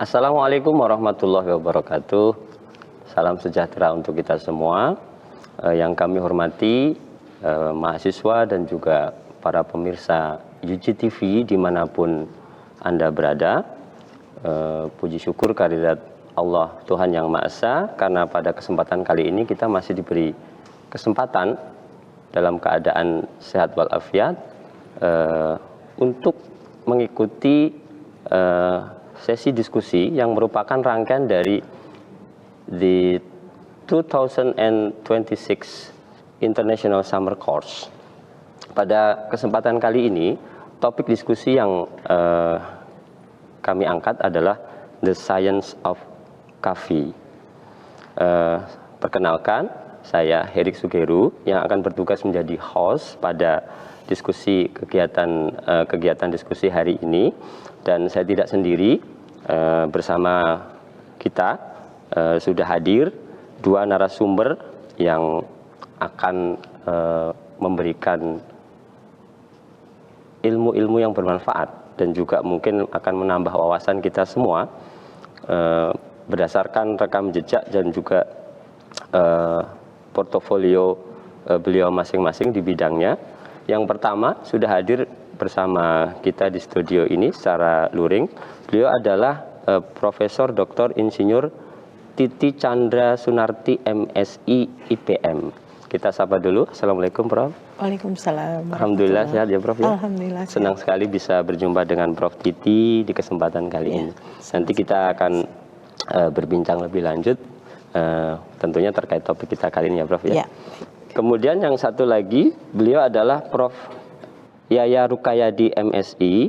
Assalamualaikum warahmatullahi wabarakatuh. Salam sejahtera untuk kita semua. Yang kami hormati mahasiswa dan juga para pemirsa UGTV dimanapun Anda berada. Puji syukur kehadirat Allah Tuhan Yang Maha Esa, karena pada kesempatan kali ini kita masih diberi kesempatan dalam keadaan sehat walafiat untuk mengikuti sesi diskusi yang merupakan rangkaian dari the 2026 International Summer Course. Pada kesempatan kali ini, topik diskusi yang kami angkat adalah The Science of Coffee. Perkenalkan, saya Herik Sugeru yang akan bertugas menjadi host pada diskusi kegiatan diskusi hari ini, dan saya tidak sendiri. Bersama kita sudah hadir dua narasumber yang akan memberikan ilmu-ilmu yang bermanfaat dan juga mungkin akan menambah wawasan kita semua berdasarkan rekam jejak dan juga portofolio beliau masing-masing di bidangnya. Yang pertama sudah hadir bersama kita di studio ini secara luring. Beliau adalah Profesor Dr. Insinyur Titi Chandra Sunarti MSI IPM. Kita sapa dulu. Assalamualaikum Prof. Waalaikumsalam. Alhamdulillah sehat ya Prof ya. Alhamdulillah. Senang sekali bisa berjumpa dengan Prof Titi di kesempatan kali ini. Nanti kita akan berbincang lebih lanjut tentunya terkait topik kita kali ini ya Prof ya. Kemudian yang satu lagi, beliau adalah Prof Yaya Rukayadi MSI,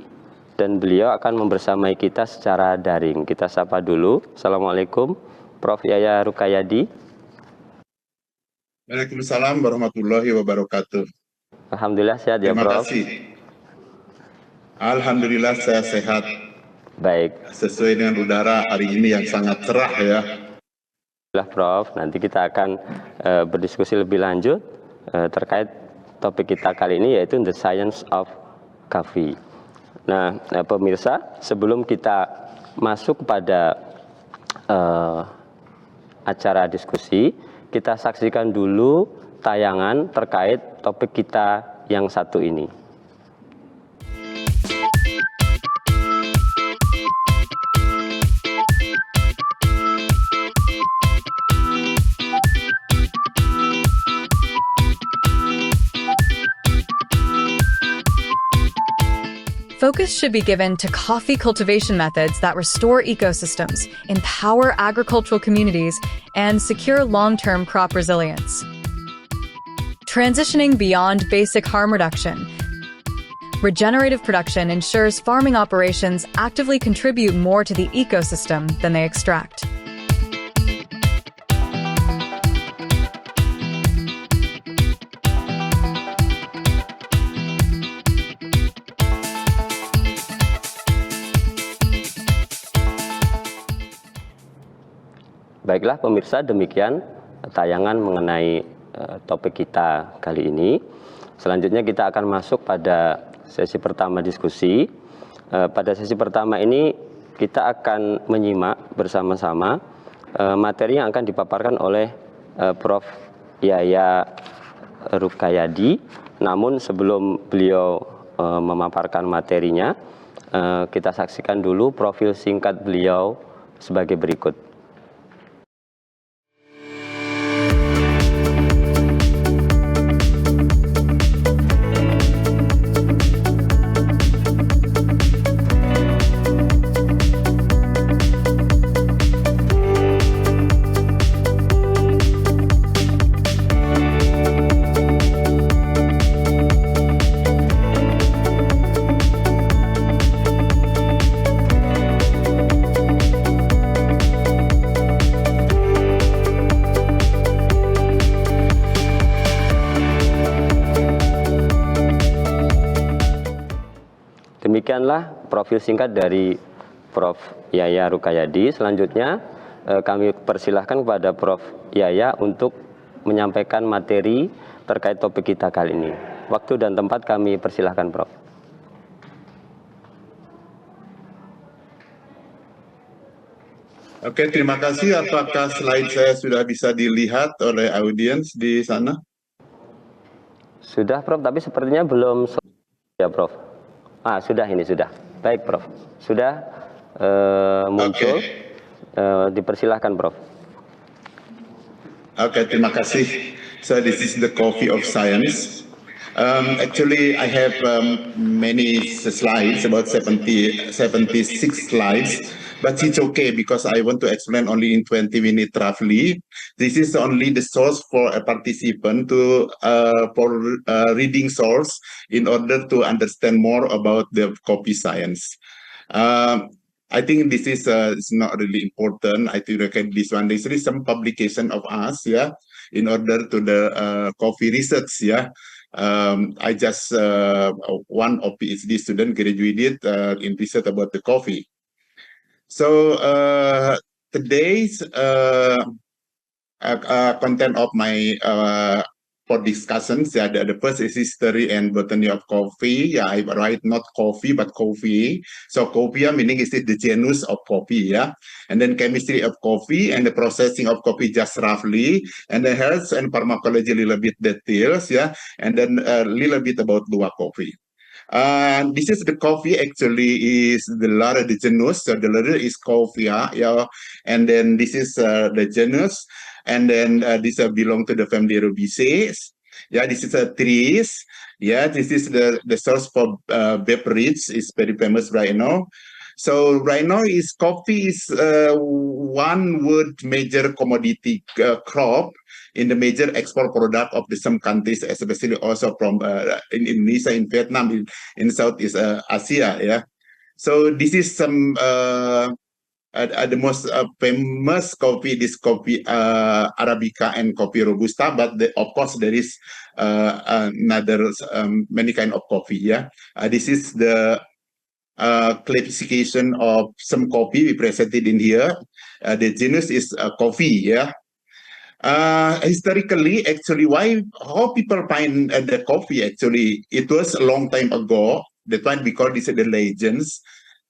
dan beliau akan membersamai kita secara daring. Kita sapa dulu. Assalamualaikum Prof Yaya Rukayadi. Waalaikumsalam warahmatullahi wabarakatuh. Alhamdulillah sehat ya Prof. Terima kasih. Alhamdulillah saya sehat. Baik. Sesuai dengan udara hari ini yang sangat cerah ya. Prof, nanti kita akan berdiskusi lebih lanjut terkait topik kita kali ini, yaitu The Science of Coffee. Nah, pemirsa, sebelum kita masuk pada acara diskusi, kita saksikan dulu tayangan terkait topik kita yang satu ini. Focus should be given to coffee cultivation methods that restore ecosystems, empower agricultural communities, and secure long-term crop resilience. Transitioning beyond basic harm reduction, regenerative production ensures farming operations actively contribute more to the ecosystem than they extract. Baiklah pemirsa, demikian tayangan mengenai topik kita kali ini. Selanjutnya kita akan masuk pada sesi pertama diskusi. Pada sesi pertama ini kita akan menyimak bersama-sama materi yang akan dipaparkan oleh Prof Yaya Rukayadi. Namun sebelum beliau memaparkan materinya, kita saksikan dulu profil singkat beliau sebagai berikut. Demikianlah profil singkat dari Prof Yaya Rukayadi. Selanjutnya kami persilahkan kepada Prof Yaya untuk menyampaikan materi terkait topik kita kali ini. Waktu dan tempat kami persilahkan Prof. Oke, terima kasih. Apakah slide saya sudah bisa dilihat oleh audiens di sana? Sudah, Prof, tapi sepertinya belum ya, Prof. Sudah, ini sudah. Baik, Prof. Sudah muncul. Dipersilahkan, Prof. Okay, terima kasih. So this is the coffee of science. Actually, I have many slides, about 76 slides, but it's okay because I want to explain only in 20 minutes roughly. This is only the source for a participant to for reading source in order to understand more about the coffee science. I think this is it's not really important. I think this one. There's really some publication of us, yeah, in order to the coffee research, yeah. I just one of PhD student graduated in research about the coffee. So today's content of my for discussions, yeah, the first is history and botany of coffee. Yeah, I write not coffee but coffee. So coffea meaning is the genus of coffee, yeah, and then chemistry of coffee and the processing of coffee just roughly, and the health and pharmacology a little bit details, yeah, and then a little bit about Luwak coffee. This is the coffee actually is the Lara the genus. So the Lara is coffea, yeah, and then this is the genus, and then this belong to the family Rubiaceae. Yeah, this is a trees. Yeah, this is the source for beverage is very famous right now. So right now is coffee is one word major commodity crop in the major export product of some countries, especially also from in Indonesia, in Vietnam, in Southeast Asia. Yeah. So this is some the most famous coffee. This coffee Arabica and coffee Robusta, but of course there is another many kind of coffee. Yeah. This is the classification of some coffee we presented in here. The genus is coffee, yeah. Historically, actually, how people find the coffee, actually, it was a long time ago. That's why we call this the legends.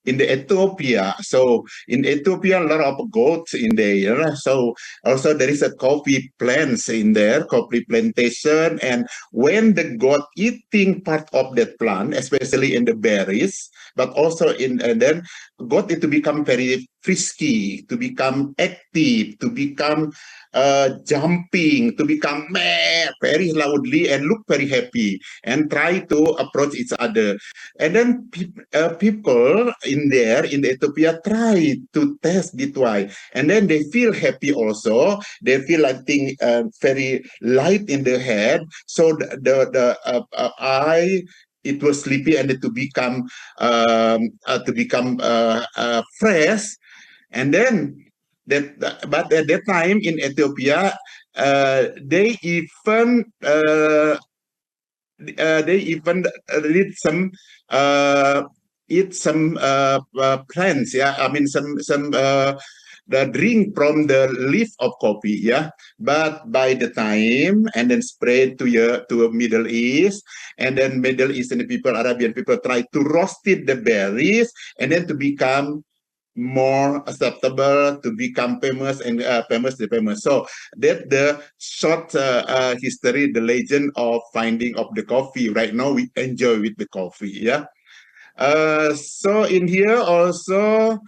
In the Ethiopia, so in Ethiopia, a lot of goats in there. So also there is a coffee plants in there, coffee plantation. And when the goat eating part of that plant, especially in the berries, but also and then got it to become very frisky, to become active, to become jumping, to become very loudly and look very happy and try to approach each other. And then people in there in Ethiopia try to test it why, and then they feel happy also. They feel like thing very light in the head. So the eye. It was sleepy and to become fresh, and then but at that time in Ethiopia, they even read some eat some plants. Yeah, I mean some the drink from the leaf of coffee, yeah. But by the time and then spread to Middle East, and then Middle Eastern people, Arabian people try to roast it the berries, and then to become more acceptable, to become famous and famous. So that the short history, the legend of finding of the coffee. Right now we enjoy with the coffee, yeah. So in here also.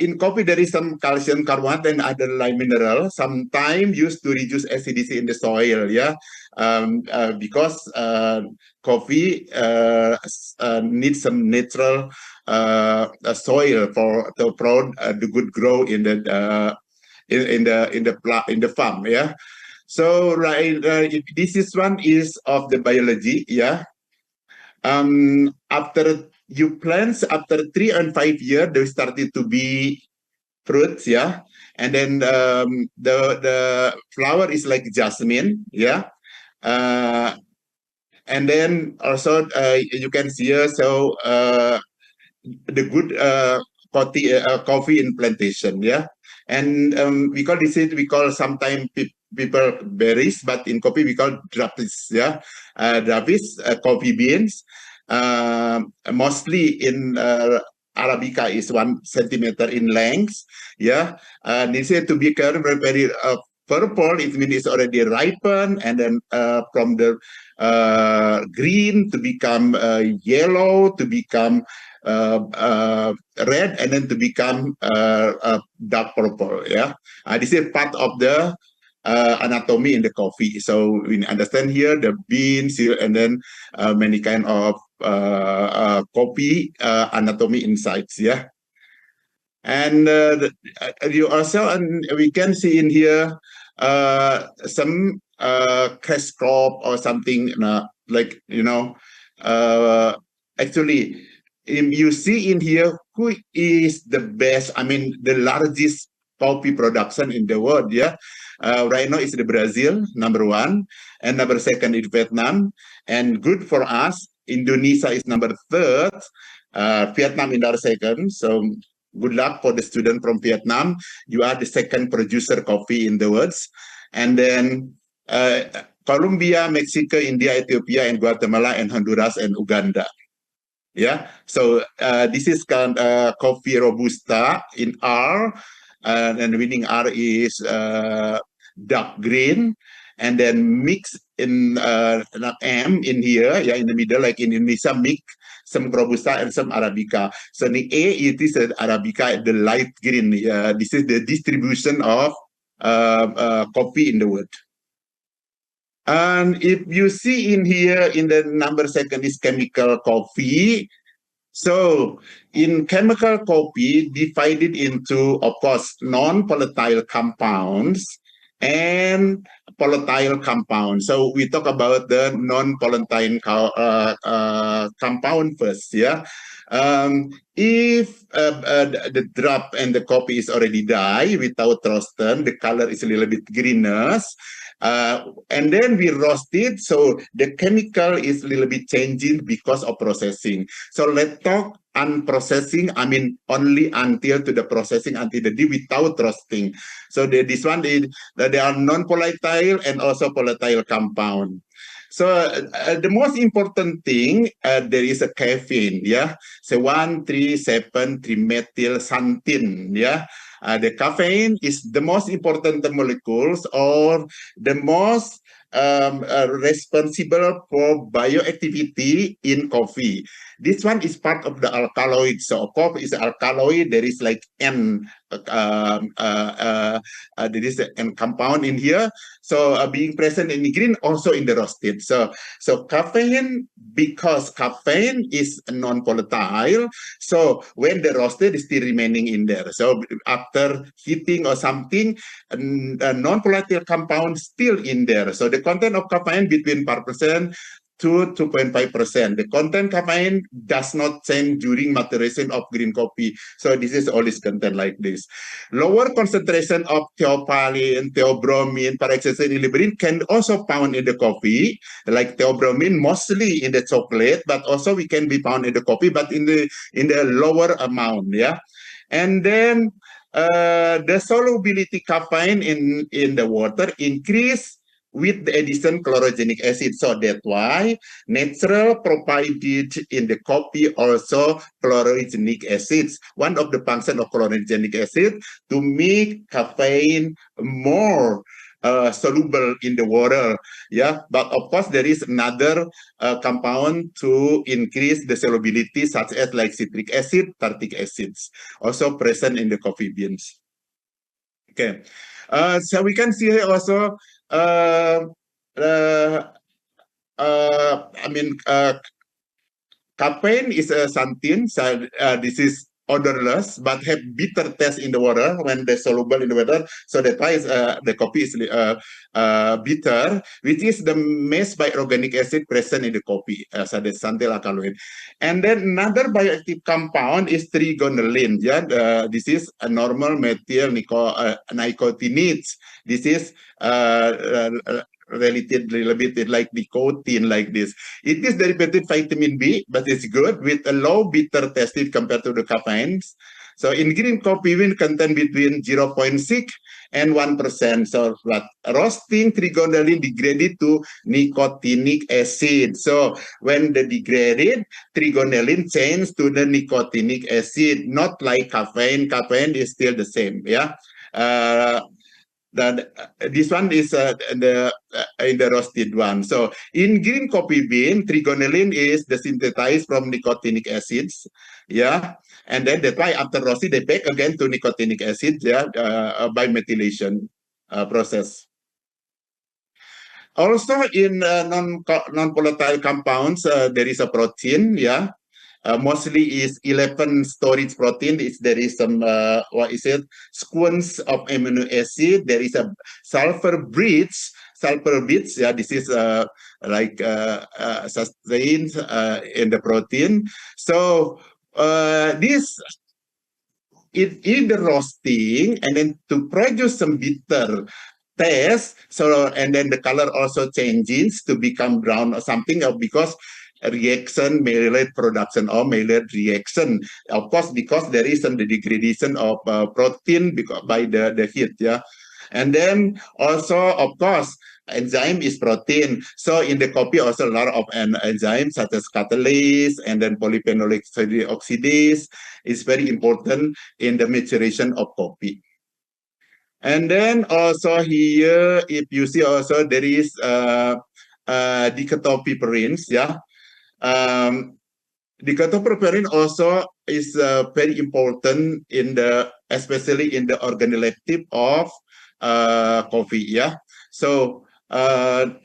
In coffee, there is some calcium carbonate and other lime mineral, sometimes used to reduce acidity in the soil, yeah, because coffee needs some natural soil to promote the good growth in the farm, yeah. So this is one is of the biology, yeah. After you plant, after 3 and 5 years, they started to be fruits, yeah. And then the flower is like jasmine, yeah. And then also you can see here, so the good coffee in plantation, yeah. And we call sometimes people berries, but in coffee we call drapis, yeah. Drapis, coffee beans, mostly in Arabica is 1 centimeter in length. Yeah, this is to be very purple. It means it's already ripened, and then from the green to become yellow, to become red, and then to become dark purple. Yeah, this is part of the anatomy in the coffee. So we understand here the beans, and then many kind of coffee anatomy insights. Yeah, and you also, and we can see in here some crash crop or something like, actually you see in here who is the best, I mean the largest coffee production in the world. Yeah, right now it's the Brazil, number 1, and number 2 is Vietnam, and good for us, Indonesia is number 3rd, Vietnam is our 2nd. So good luck for the student from Vietnam. You are the 2nd producer coffee in the world. And then Colombia, Mexico, India, Ethiopia, and Guatemala, and Honduras, and Uganda. Yeah, so this is coffee Robusta in R, and the winning R is dark green, and then mix in M in here, yeah, in the middle, like in Indonesia, mix some Robusta and some Arabica. So the A, it is Arabica, the light green. This is the distribution of coffee in the world. And if you see in here, in the number 2nd is chemical coffee. So in chemical coffee, divided into, of course, non-volatile compounds and volatile compounds. So we talk about the non-volatile compound first. Yeah, if the drop and the coffee is already dry without roasting, the color is a little bit greenish. And then we roast it, so the chemical is a little bit changing because of processing. So let's talk unprocessing, I mean only until to the processing, until the day without roasting. So this one, they are non-volatile and also volatile compound. So the most important thing, there is a caffeine, yeah. So 1,3,7-3-methyl-xanthine, yeah. The caffeine is the most important molecules, or the most responsible for bioactivity in coffee. This one is part of the alkaloid. So coffee is alkaloid. There is like N. There is an compound in here. So being present in the green, also in the roasted. So caffeine, because caffeine is non-volatile. So when the roasted is still remaining in there. So after heating or something, a non-volatile compound still in there. So the content of caffeine between 4% to 2.5%. The content caffeine does not change during maturation of green coffee. So this is always content like this. Lower concentration of theophylline, theobromine, paraxylene can also found in the coffee, like theobromine mostly in the chocolate, but also we can be found in the coffee, but in the lower amount. Yeah, and then the solubility caffeine in the water increase with the addition chlorogenic acid. So that's why natural provided in the coffee also chlorogenic acids. One of the function of chlorogenic acid to make caffeine more soluble in the water. Yeah, but of course there is another compound to increase the solubility, such as like citric acid, tartic acids, also present in the coffee beans. Okay, so we can see here also caffeine is a xanthine. So this is odorless but have bitter taste in the water when they're soluble in the water. So that's why the coffee is bitter, which is the mixed by organic acid present in the coffee. So the xanthine alkaloid. And then another bioactive compound is trigonelline. Yeah, this is a normal methyl nicotinides. This is related a little bit like nicotine, like this. It is derivative vitamin B, but it's good with a low bitter taste compared to the caffeines. So in green coffee bean contain between 0.6 and 1%. So but roasting trigonelline degraded to nicotinic acid. So when the degraded, trigonelline change to the nicotinic acid, not like caffeine. Caffeine is still the same. Yeah. This one is in the roasted one. So in green coffee bean, trigonelline is desynthesized from nicotinic acids, yeah, and then that's why after roasting they back again to nicotinic acid, yeah, by methylation process. Also in non-volatile compounds, there is a protein, yeah. Mostly is 11 storage protein. There is some sequence of amino acid. There is a sulfur bridge. Yeah, this is sustained in the protein. So this in the roasting, and then to produce some bitter taste. So and then the color also changes to become brown or something, because reaction, maillard production or maillard reaction. Of course, because there is some degradation of protein by the heat, yeah. And then also, of course, enzyme is protein. So in the coffee also a lot of enzymes such as catalase and then polyphenolic oxidase is very important in the maturation of coffee. And then also here, if you see also there is decatopiperins, yeah. Decatopiperin also is very important in especially in the organoleptic of coffee. Yeah. So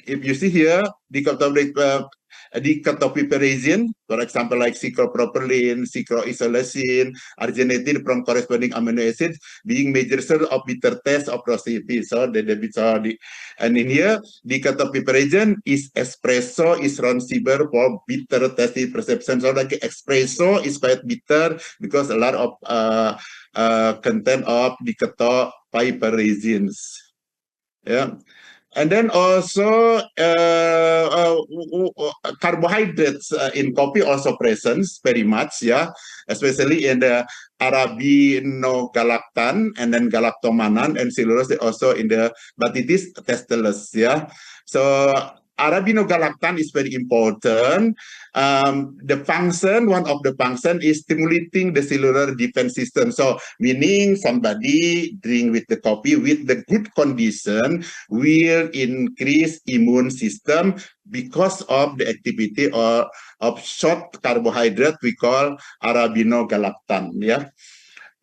if you see here, decatopiperazine, for example, like cyclopropylene, cycloisoleucine, arginine from corresponding amino acids, being major source of bitter taste of rosity. So and in here, decatopiperazine is espresso is responsible for bitter tasty perception. So like espresso is quite bitter because a lot of content of decatopiperazines. Yeah. And then also carbohydrates in coffee also presence very much, yeah, especially in the arabinogalactan and then galactomannan and cellulose also in the, but it is testeless, yeah. So arabinogalactan is very important. The function, one of the function is stimulating the cellular defense system. So meaning somebody drink with the coffee with the good condition will increase immune system because of the activity of short carbohydrate we call arabinogalactan. Yeah.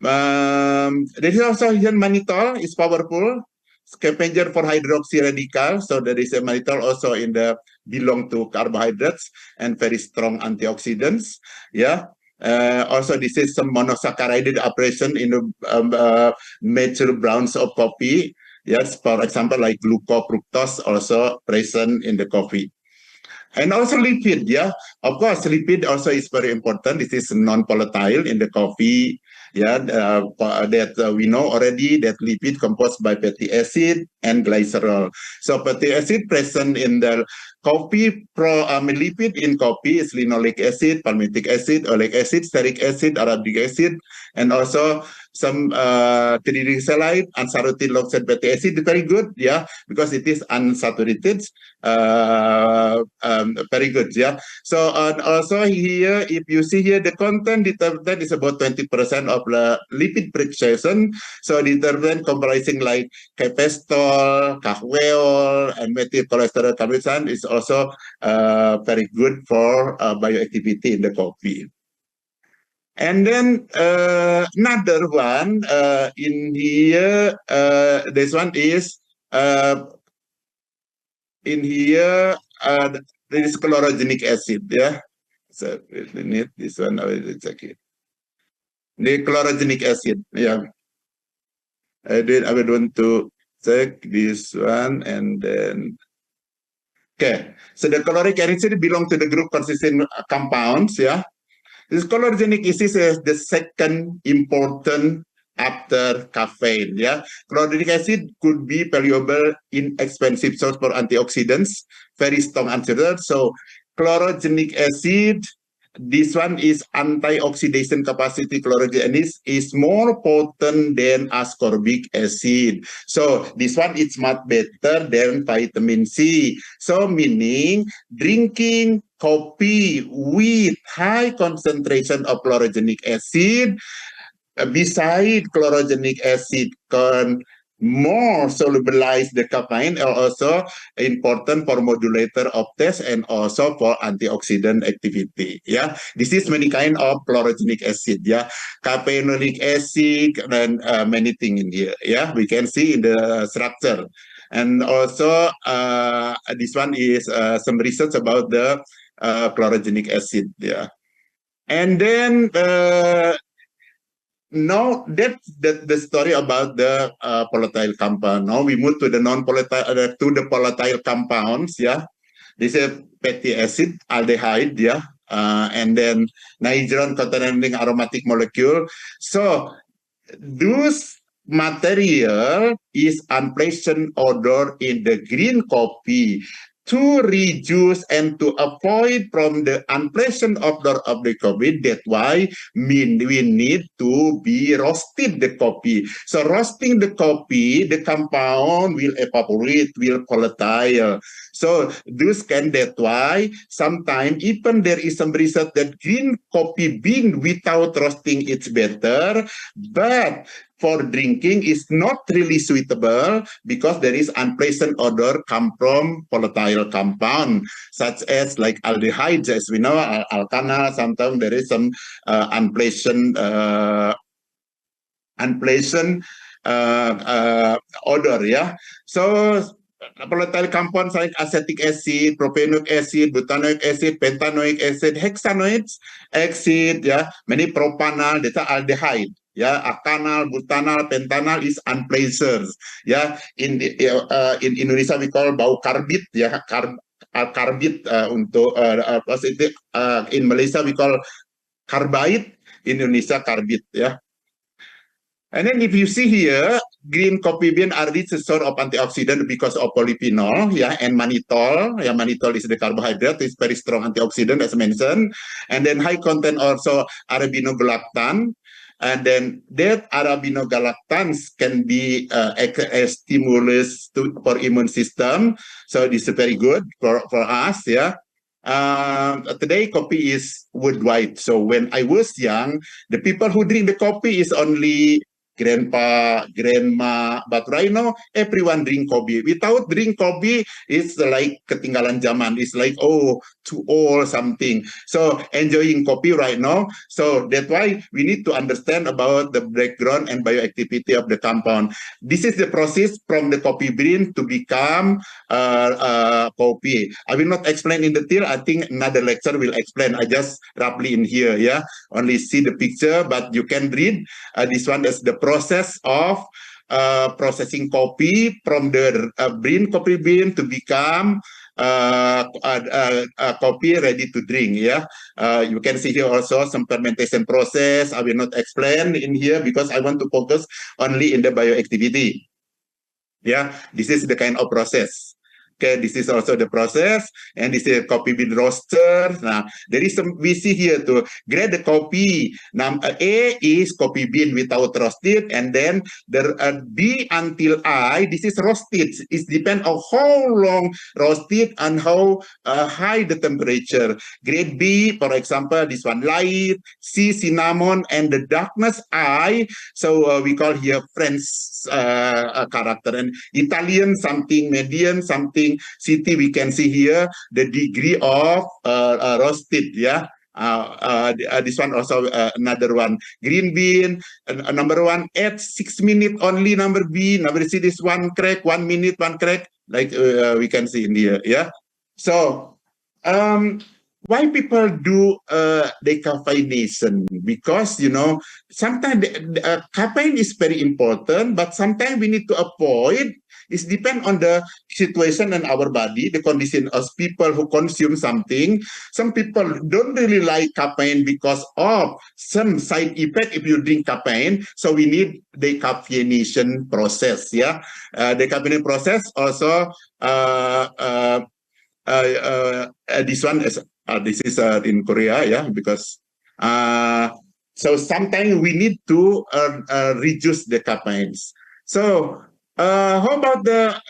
There is also here mannitol is powerful scavenger for hydroxy radical. So there is a mannitol also in the belong to carbohydrates and very strong antioxidants. Yeah. Also, this is some monosaccharide operation in the mature browns of coffee. Yes, for example, like glucofructose also present in the coffee. And also lipid, yeah. Of course, lipid also is very important. This is non-volatile in the coffee. Yeah, that we know already that lipid composed by fatty acid and glycerol. So fatty acid present in the coffee, lipid in coffee is linoleic acid, palmitic acid, oleic acid, stearic acid, arabic acid, and also some triglyceride, unsaturated long-chain fatty acid. Very good, yeah, because it is unsaturated. Very good, yeah. So also here, if you see here, the content determinant is about 20% of the lipid fraction. So determinant comprising like capestol, kahweol, and methyl cholesterol carboxan is also very good for bioactivity in the coffee. And then another one in here, this one is in here, there is chlorogenic acid, yeah. So we need this one. I will check it. The chlorogenic acid, yeah. I would want to check this one, and then okay. So the chloric acid belong to the group consistent compounds, yeah. This chlorogenic acid is the second important after caffeine. Yeah, chlorogenic acid could be valuable inexpensive source for antioxidants, very strong antioxidant. So chlorogenic acid this one is antioxidation capacity chlorogenase is more potent than ascorbic acid. So this one is much better than vitamin C. So meaning drinking coffee with high concentration of chlorogenic acid beside chlorogenic acid can more solubilize the caffeine, are also important for modulator of taste and also for antioxidant activity. Yeah, this is many kind of chlorogenic acid. Yeah, caffeinolic acid and many things in here. Yeah, we can see in the structure. And also this one is some research about the chlorogenic acid. Yeah, and then now that's the story about the volatile compound. Now we move to the non-volatile to the volatile compounds. Yeah, this is fatty acid, aldehyde. Yeah, and then nitrogen containing aromatic molecule. So those material is unpleasant odor in the green coffee. To reduce and to avoid from the unpleasant odor of the coffee, that's why we need to be roasted the coffee. So roasting the coffee, the compound will evaporate, will volatile. So that's why sometimes even there is some research that green coffee bean without roasting it's better, but for drinking is not really suitable because there is unpleasant odor come from volatile compound such as like aldehydes, as we know, alkana. Sometimes there is some unpleasant odor. Yeah, so volatile compounds like acetic acid, propanoic acid, butanoic acid, pentanoic acid, hexanoic acid, yeah, many propanal, that's aldehyde. Yeah, akanal, butanal, pentanal is unpleasant. Yeah, in Indonesia we call bau karbit. Ya, karbit untuk in Malaysia we call carbide. Indonesia karbit. Ya. And then if you see here, green coffee bean are rich source of antioxidant because of polyphenol, yeah, and mannitol. Yeah, mannitol is the carbohydrate, it's very strong antioxidant as mentioned. And then high content also arabinogalactan. And then that arabinogalactans can be a stimulus for immune system. So this is very good for us, yeah. Today coffee is worldwide. So when I was young, the people who drink the coffee is only grandpa, grandma, but right now everyone drink coffee. Without drink coffee, it's like ketinggalan zaman. It's like, oh, too old something. So enjoying coffee right now. So that's why we need to understand about the background and bioactivity of the compound. This is the process from the coffee bean to become coffee. I will not explain in detail. I think another lecture will explain. I just roughly in here, yeah. Only see the picture, but you can read this one as the process of processing coffee from the coffee bean to become coffee ready to drink. Yeah, you can see here also some fermentation process. I will not explain in here because I want to focus only in the bioactivity. Yeah, this is the kind of process. Okay, this is also the process, and this is coffee bean roaster. Now, there is some we see here to grade the coffee. Now, A is coffee bean without roasted, and then the B until I. This is roasted. It depends on how long roasted and how high the temperature. Grade B, for example, this one light. C cinnamon, and the darkness I. So we call here French character, and Italian something, medium something. City we can see here the degree of roasted. Yeah, this one also another one. Green bean number one at 6 minutes only. Number B, number C, this one crack 1 minute, one crack, like we can see in here. Yeah, so why people do decaffeination? Because sometimes caffeine is very important, but sometimes we need to avoid. It depends on the situation and our body, the condition of people who consume something. Some people don't really like caffeine because of some side effect if you drink caffeine. So we need decaffeination process. Yeah, decaffeination process also this one is this is in Korea, yeah, because so sometimes we need to reduce the caffeines. So how about the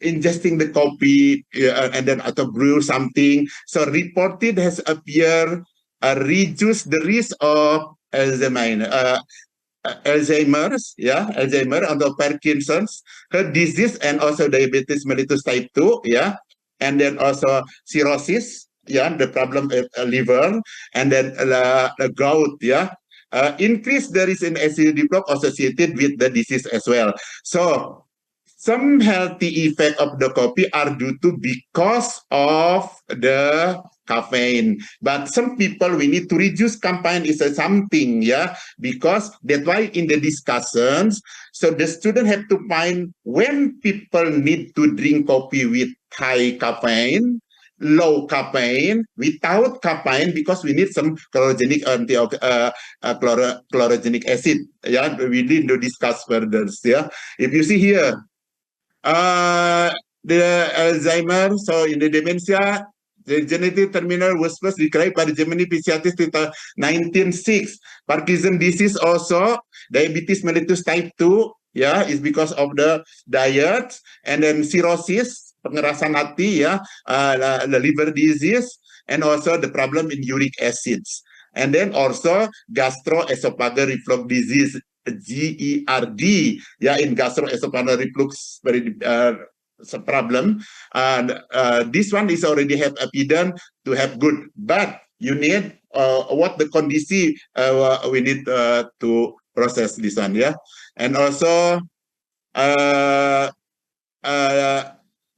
ingesting the coffee and then atau brew something? So reported has appeared reduce the risk of Alzheimer's, yeah, Alzheimer atau Parkinson's, heart disease, and also diabetes mellitus type 2, yeah, and then also cirrhosis, yeah, the problem of liver, and then gout, yeah. Increase there is an acidity block associated with the disease as well. So some healthy effect of the coffee are due to because of the caffeine, but some people we need to reduce caffeine is something, yeah, because that's why in the discussions, so the student have to find when people need to drink coffee with high caffeine, low caffeine, without caffeine, because we need some chlorogenic chlorogenic acid, yeah, we need to discuss further, yeah. If you see here, the Alzheimer, so in the dementia, the genetic terminal was first described by the Germany physiatrist in 1906. Parkinson disease also, diabetes mellitus type 2, yeah, is because of the diet, and then cirrhosis, pengerasan hati, yeah, the liver disease, and also the problem in uric acids. And then also gastroesophageal reflux disease, GERD, yeah, in gastroesophageal reflux problem. This one is already have evidence to have good, but you need what the condition we need to process this one, yeah. And also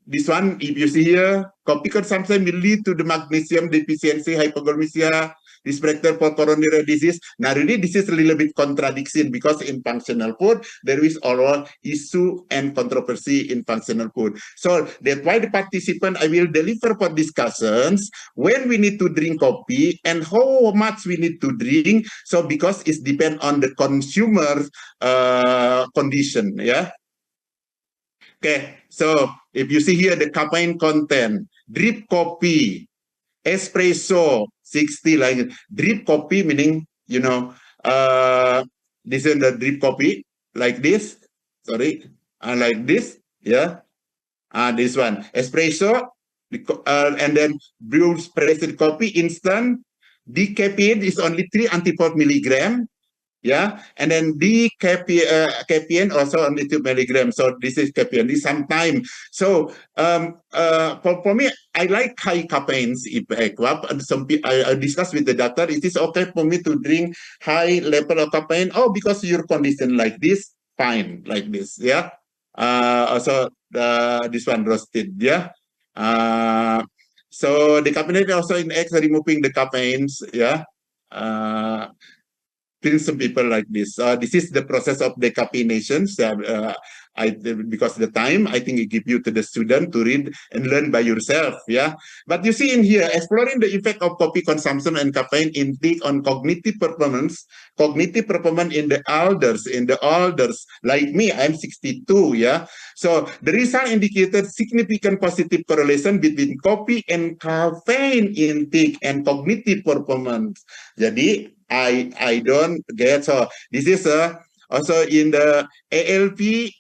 this one, if you see here, coffee consumption will lead to the magnesium deficiency, hypoglycemia, risk factor for coronary disease. Now, really, this is a little bit contradiction because in functional food, there is all issue and controversy in functional food. So that's why the participant, I will deliver for discussions when we need to drink coffee and how much we need to drink. So because it depends on the consumer condition, yeah. Okay, so if you see here the caffeine content, drip coffee, espresso, 60, like drip coffee, meaning, you know, this is the drip coffee, like this, sorry, like this, yeah. This one, espresso, and then brew pressed coffee, instant, decaffeine is only 3 milligram. Yeah, and then caffeine also only 2 milligrams. So this is caffeine. This sometime. So for me, I like high caffeine effect. Some I discussed with the doctor. It is okay for me to drink high level of caffeine. Oh, because your condition like this, fine, like this. Yeah. Also this one roasted. Yeah. So the caffeine also in eggs removing the caffeines. Yeah. Some people like this. This is the process of decaffeination. Because the time, I think it give you to the student to read and learn by yourself. Yeah, but you see in here, exploring the effect of coffee consumption and caffeine intake on cognitive performance in the elders. Like me, I'm 62. Yeah, so the result indicated significant positive correlation between coffee and caffeine intake and cognitive performance. Jadi I don't get, so this is also in the ALP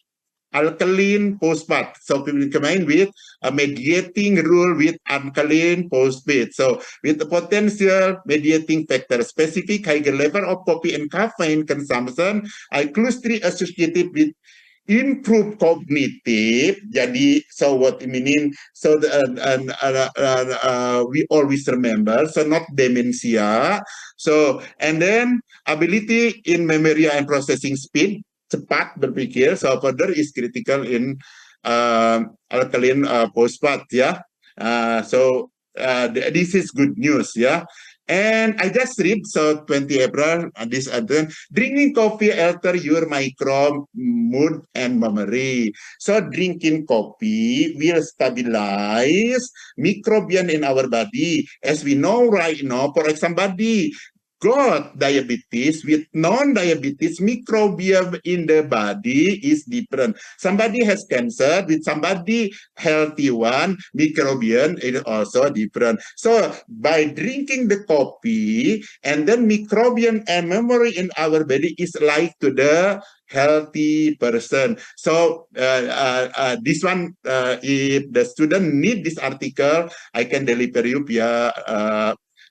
alkaline phosphate. So we combine with a mediating rule with alkaline phosphate. So with the potential mediating factor, specific higher level of coffee and caffeine consumption are closely associated with improve cognitive. Jadi, so what it meaning? So we always remember. So not dementia. So and then ability in memory and processing speed, cepat berpikir. So further is critical in alkaline phosphate. Yeah. So this is good news. Yeah. And I just read, so 20 April, this drinking coffee alter your micro mood and memory. So drinking coffee will stabilize microbiome in our body. As we know right now, for example, got diabetes with non-diabetes, microbiome in the body is different. Somebody has cancer with somebody healthy one, microbiome is also different. So by drinking the coffee, and then microbiome and memory in our body is like to the healthy person. So this one, if the student need this article, I can deliver you via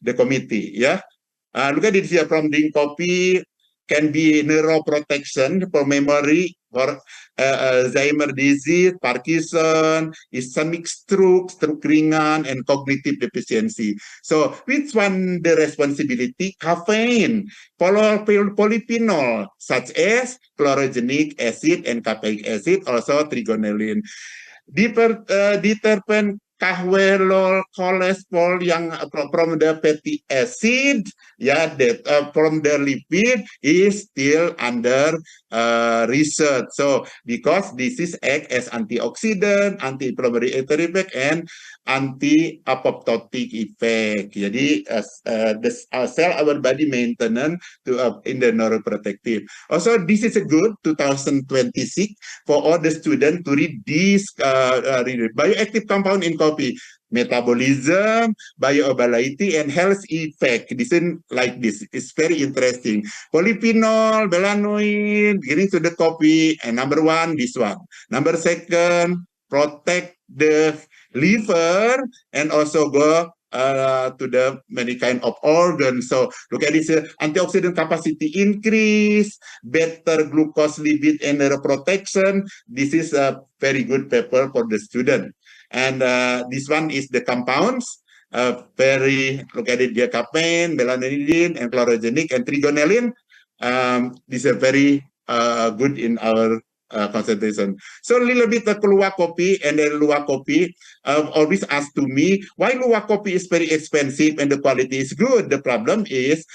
the committee. Yeah. Look at it here, from drink coffee can be neuroprotection for memory, for Alzheimer disease, Parkinson, ischemic stroke, stroke ringan, and cognitive deficiency. So which one the responsibility? Caffeine, polyphenol, such as chlorogenic acid and caffeic acid, also trigonelline. Diterpen kahwelol kolesterol yang from the fatty acid, that from the lipid is still under research. So because this is act as antioxidant, anti-inflammatory effect, and anti-apoptotic effect. Jadi the cell our body maintenance to in the neuroprotective. Also, this is a good 2026 for all the students to read this bioactive compound in coffee. Metabolism, bioavailability, and health effect. This is like this. It's very interesting. Polyphenol, melanoid, getting to the coffee, and number one, this one. Number second, protect the liver, and also go to the many kind of organs. So look at this, antioxidant capacity increase, better glucose lipid and neuroprotection. This is a very good paper for the student. And this one is the compounds. Look at it, caffeine, melanidine, and chlorogenic, and trigonelline. These are very good in our concentration. So a little bit of luwak kopi, and then luwak kopi always ask to me, why luwak kopi is very expensive and the quality is good? The problem is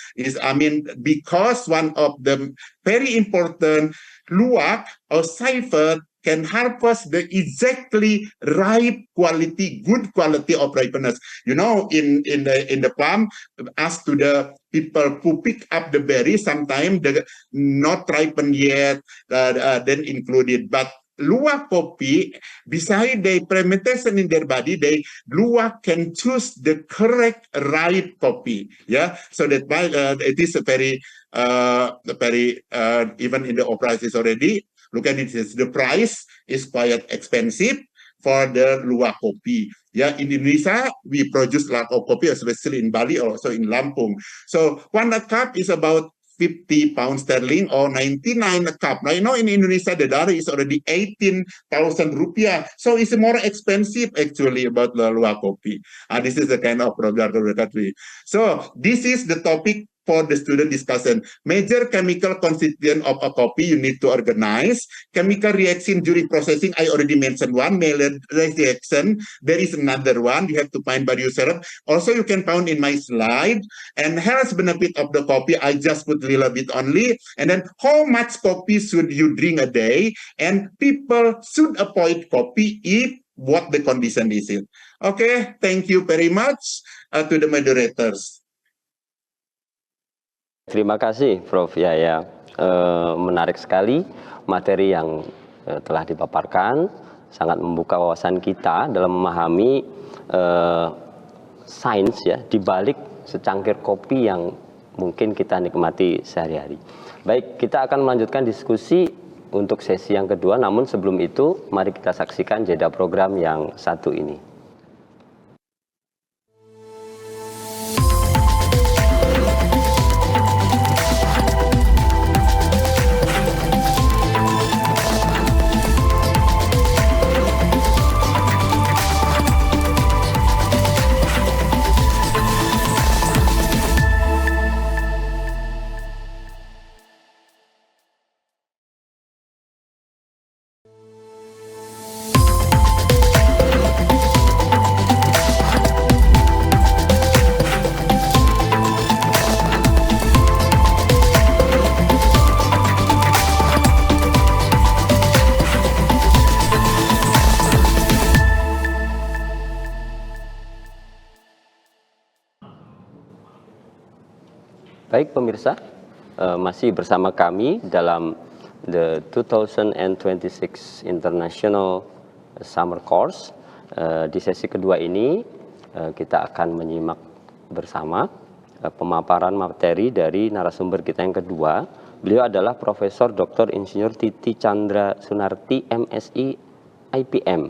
because one of the very important luwak or cipher can harvest the exactly ripe quality, good quality of ripeness. You know, in the plum, as to the people who pick up the berry, sometimes the not ripened yet, then included. But luwak kopi, beside the fermentation in their body, luwak can choose the correct ripe coffee. Yeah, so that why it is a very even in the prices already. Look at it, the price is quite expensive for the luwak kopi. Yeah, in Indonesia, we produce a lot of coffee, especially in Bali, also in Lampung. So one cup is about 50 pounds sterling or 99 a cup. Right now in Indonesia, the dollar is already 18,000 rupiah. So it's more expensive actually about the luwak kopi. This is the kind of problem that we. So this is the topic for the student discussion. Major chemical constituent of a coffee you need to organize. Chemical reaction during processing, I already mentioned one. Maillard reaction, there is another one. You have to find by yourself. Also, you can find in my slide. And health benefit of the coffee, I just put a little bit only. And then how much coffee should you drink a day? And people should avoid coffee if what the condition is in. Okay, thank you very much to the moderators. Terima kasih Prof. Yaya, menarik sekali materi yang telah dipaparkan, sangat membuka wawasan kita dalam memahami sains ya di balik secangkir kopi yang mungkin kita nikmati sehari-hari. Baik, kita akan melanjutkan diskusi untuk sesi yang kedua, namun sebelum itu mari kita saksikan jeda program yang satu ini. Baik pemirsa, masih bersama kami dalam the 2026 International Summer Course. Di sesi kedua ini kita akan menyimak bersama pemaparan materi dari narasumber kita yang kedua. Beliau adalah Profesor Dr. Insinyur Titi Chandra Sunarti, MSI IPM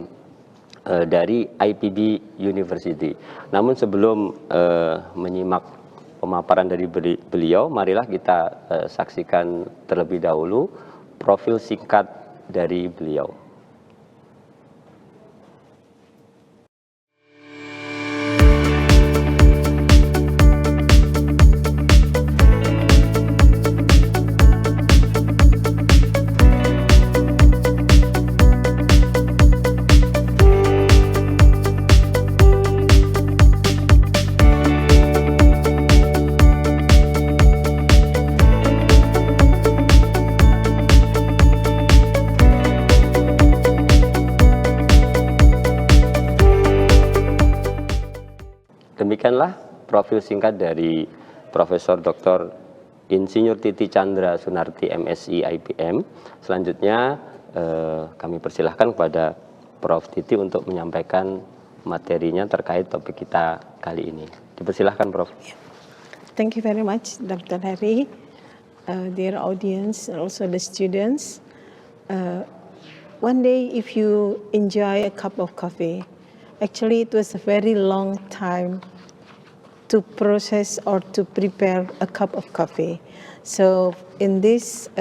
dari IPB University. Namun sebelum menyimak pemaparan dari beliau, marilah kita saksikan terlebih dahulu profil singkat dari beliau. Demikianlah profil singkat dari Profesor Dr. Insinyur Titi Chandra Sunarti, MSI IPM. Selanjutnya kami persilahkan kepada Prof. Titi untuk menyampaikan materinya terkait topik kita kali ini. Dipersilahkan, Prof. Thank you very much, Dr. Harry, dear audience, and also the students. One day, if you enjoy a cup of coffee, actually, it was a very long time to process or to prepare a cup of coffee. So in this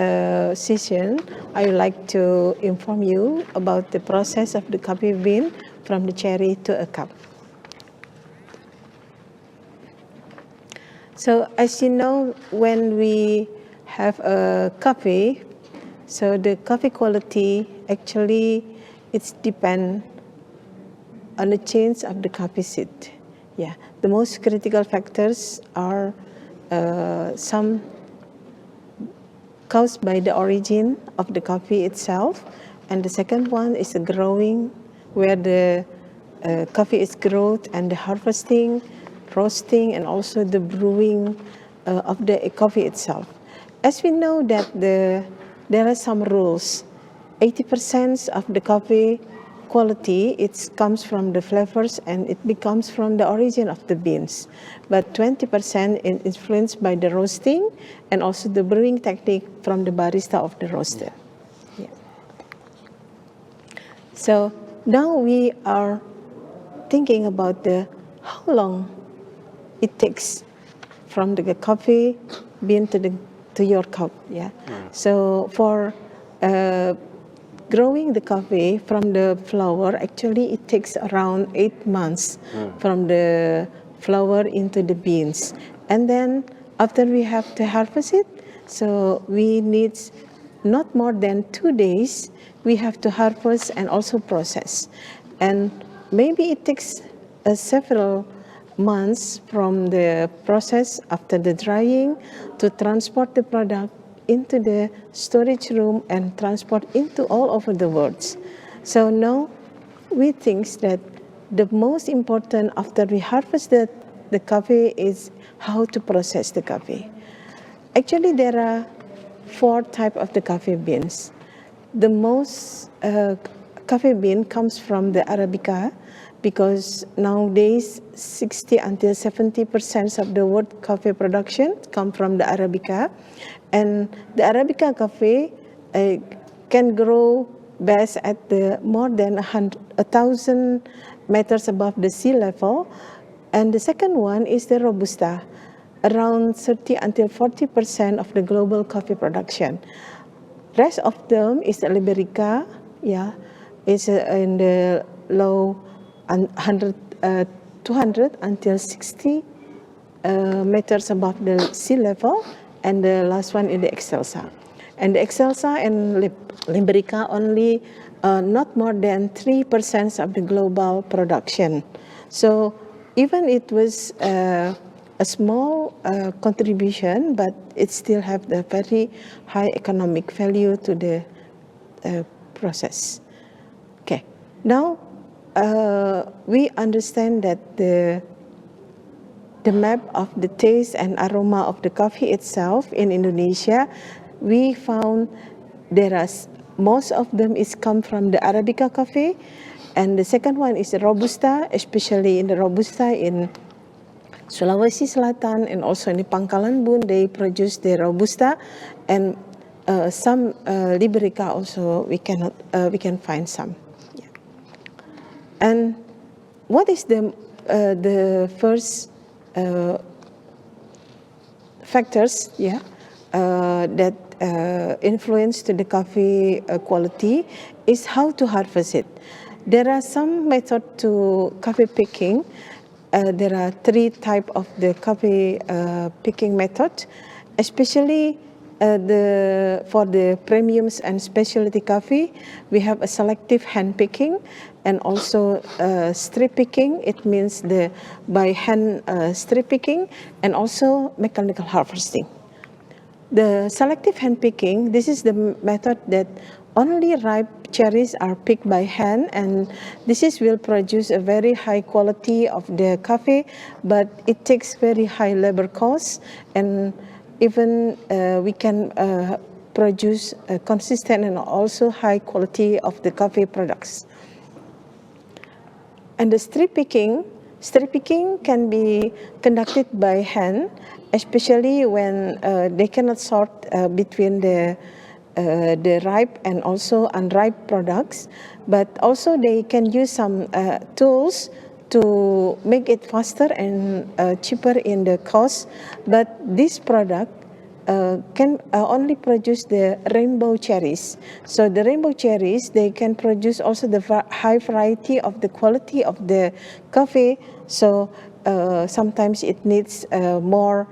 session, I would like to inform you about the process of the coffee bean from the cherry to a cup. So as you know, when we have a coffee, so the coffee quality actually it's depend on the change of the coffee seed. Yeah, the most critical factors are some caused by the origin of the coffee itself, and the second one is the growing, where the coffee is growth and the harvesting, roasting, and also the brewing of the coffee itself. As we know that there are some rules. 80% of the coffee quality, it comes from the flavors and it becomes from the origin of the beans. But 20% is influenced by the roasting and also the brewing technique from the barista of the roaster. Yeah. So now we are thinking about how long it takes from the coffee bean to your cup. Yeah. So for growing the coffee from the flower, actually it takes around 8 months from the flower into the beans. And then after we have to harvest it, so we need not more than 2 days, we have to harvest and also process. And maybe it takes several months from the process after the drying to transport the product into the storage room and transport into all over the world. So now we think that the most important after we harvest the coffee is how to process the coffee. Actually, there are 4 types of the coffee beans. The most coffee bean comes from the Arabica, because nowadays 60 until 70% of the world coffee production come from the Arabica. And the Arabica coffee can grow best at more than 1,000 meters above the sea level. And the second one is the Robusta, around 30 until 40% of the global coffee production. Rest of them is the Liberica, yeah, is in the low 200 until 60 meters above the sea level, and the last one is the Excelsa. And the Excelsa and Liberica only not more than 3% of the global production. So even it was a small contribution, but it still have the very high economic value to the process. Okay, now we understand that the the map of the taste and aroma of the coffee itself in Indonesia, we found most of them is come from the Arabica coffee, and the second one is the Robusta, especially in the Robusta in Sulawesi Selatan and also in the Pangkalan Bun, they produce the Robusta, and some Liberica also we can find some. Yeah. And what is the first factors that influence to the coffee quality is how to harvest it. There are some method to coffee picking. There are 3 types of the coffee picking method, especially for the premiums and specialty coffee. We have a selective hand picking and also strip picking. It means by hand strip picking, and also mechanical harvesting. The selective hand picking, this is the method that only ripe cherries are picked by hand, and this will produce a very high quality of the coffee, but it takes very high labor costs, and even we can produce a consistent and also high quality of the coffee products. And the strip picking can be conducted by hand, especially when they cannot sort between the ripe and also unripe products, but also they can use some tools to make it faster and cheaper in the cost. But this product can only produce the rainbow cherries. So the rainbow cherries, they can produce also the high variety of the quality of the coffee. So sometimes it needs more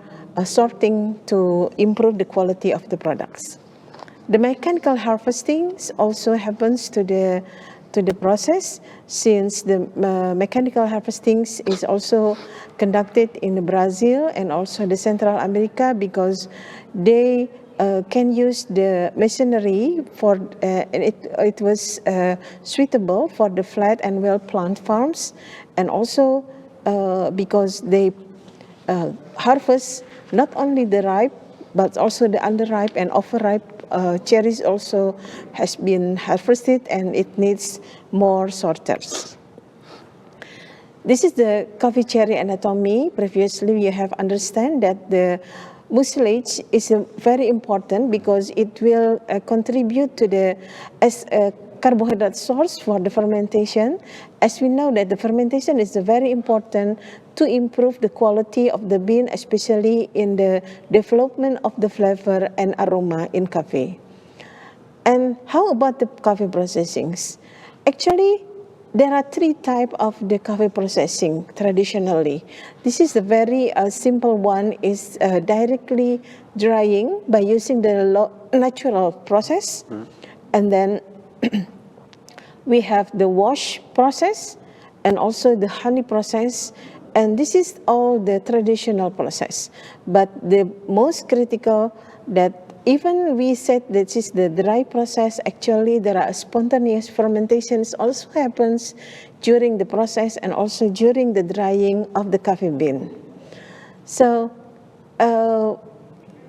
sorting to improve the quality of the products. The mechanical harvesting also happens to the process, since the mechanical harvesting is also conducted in Brazil and also the Central America, because they can use the machinery for and it was suitable for the flat and well-planned farms, and also because they harvest not only the ripe but also the underripe and overripe cherries also has been harvested, and it needs more sorters. This is the coffee cherry anatomy. Previously, you have understand that the mucilage is very important because it will contribute to as a carbohydrate source for the fermentation. As we know that the fermentation is very important to improve the quality of the bean, especially in the development of the flavor and aroma in coffee. And how about the coffee processings? Actually, there are 3 types of the coffee processing traditionally. This is a very simple one, is directly drying by using the natural process. And then we have the wash process and also the honey process. And this is all the traditional process. But the most critical that even we said this is the dry process, actually there are spontaneous fermentations also happens during the process and also during the drying of the coffee bean. So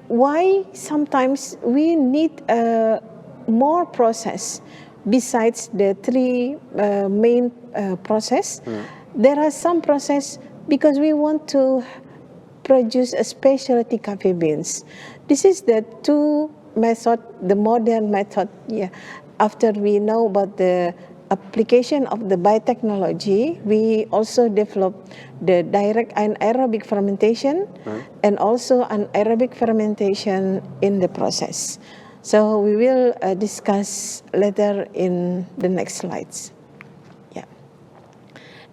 why sometimes we need more process besides the 3 main process? There are some process because we want to produce a specialty coffee beans. This is the 2 method, the modern method. Yeah. After we know about the application of the biotechnology, we also developed the direct anaerobic fermentation and also anaerobic fermentation in the process. So we will discuss later in the next slides.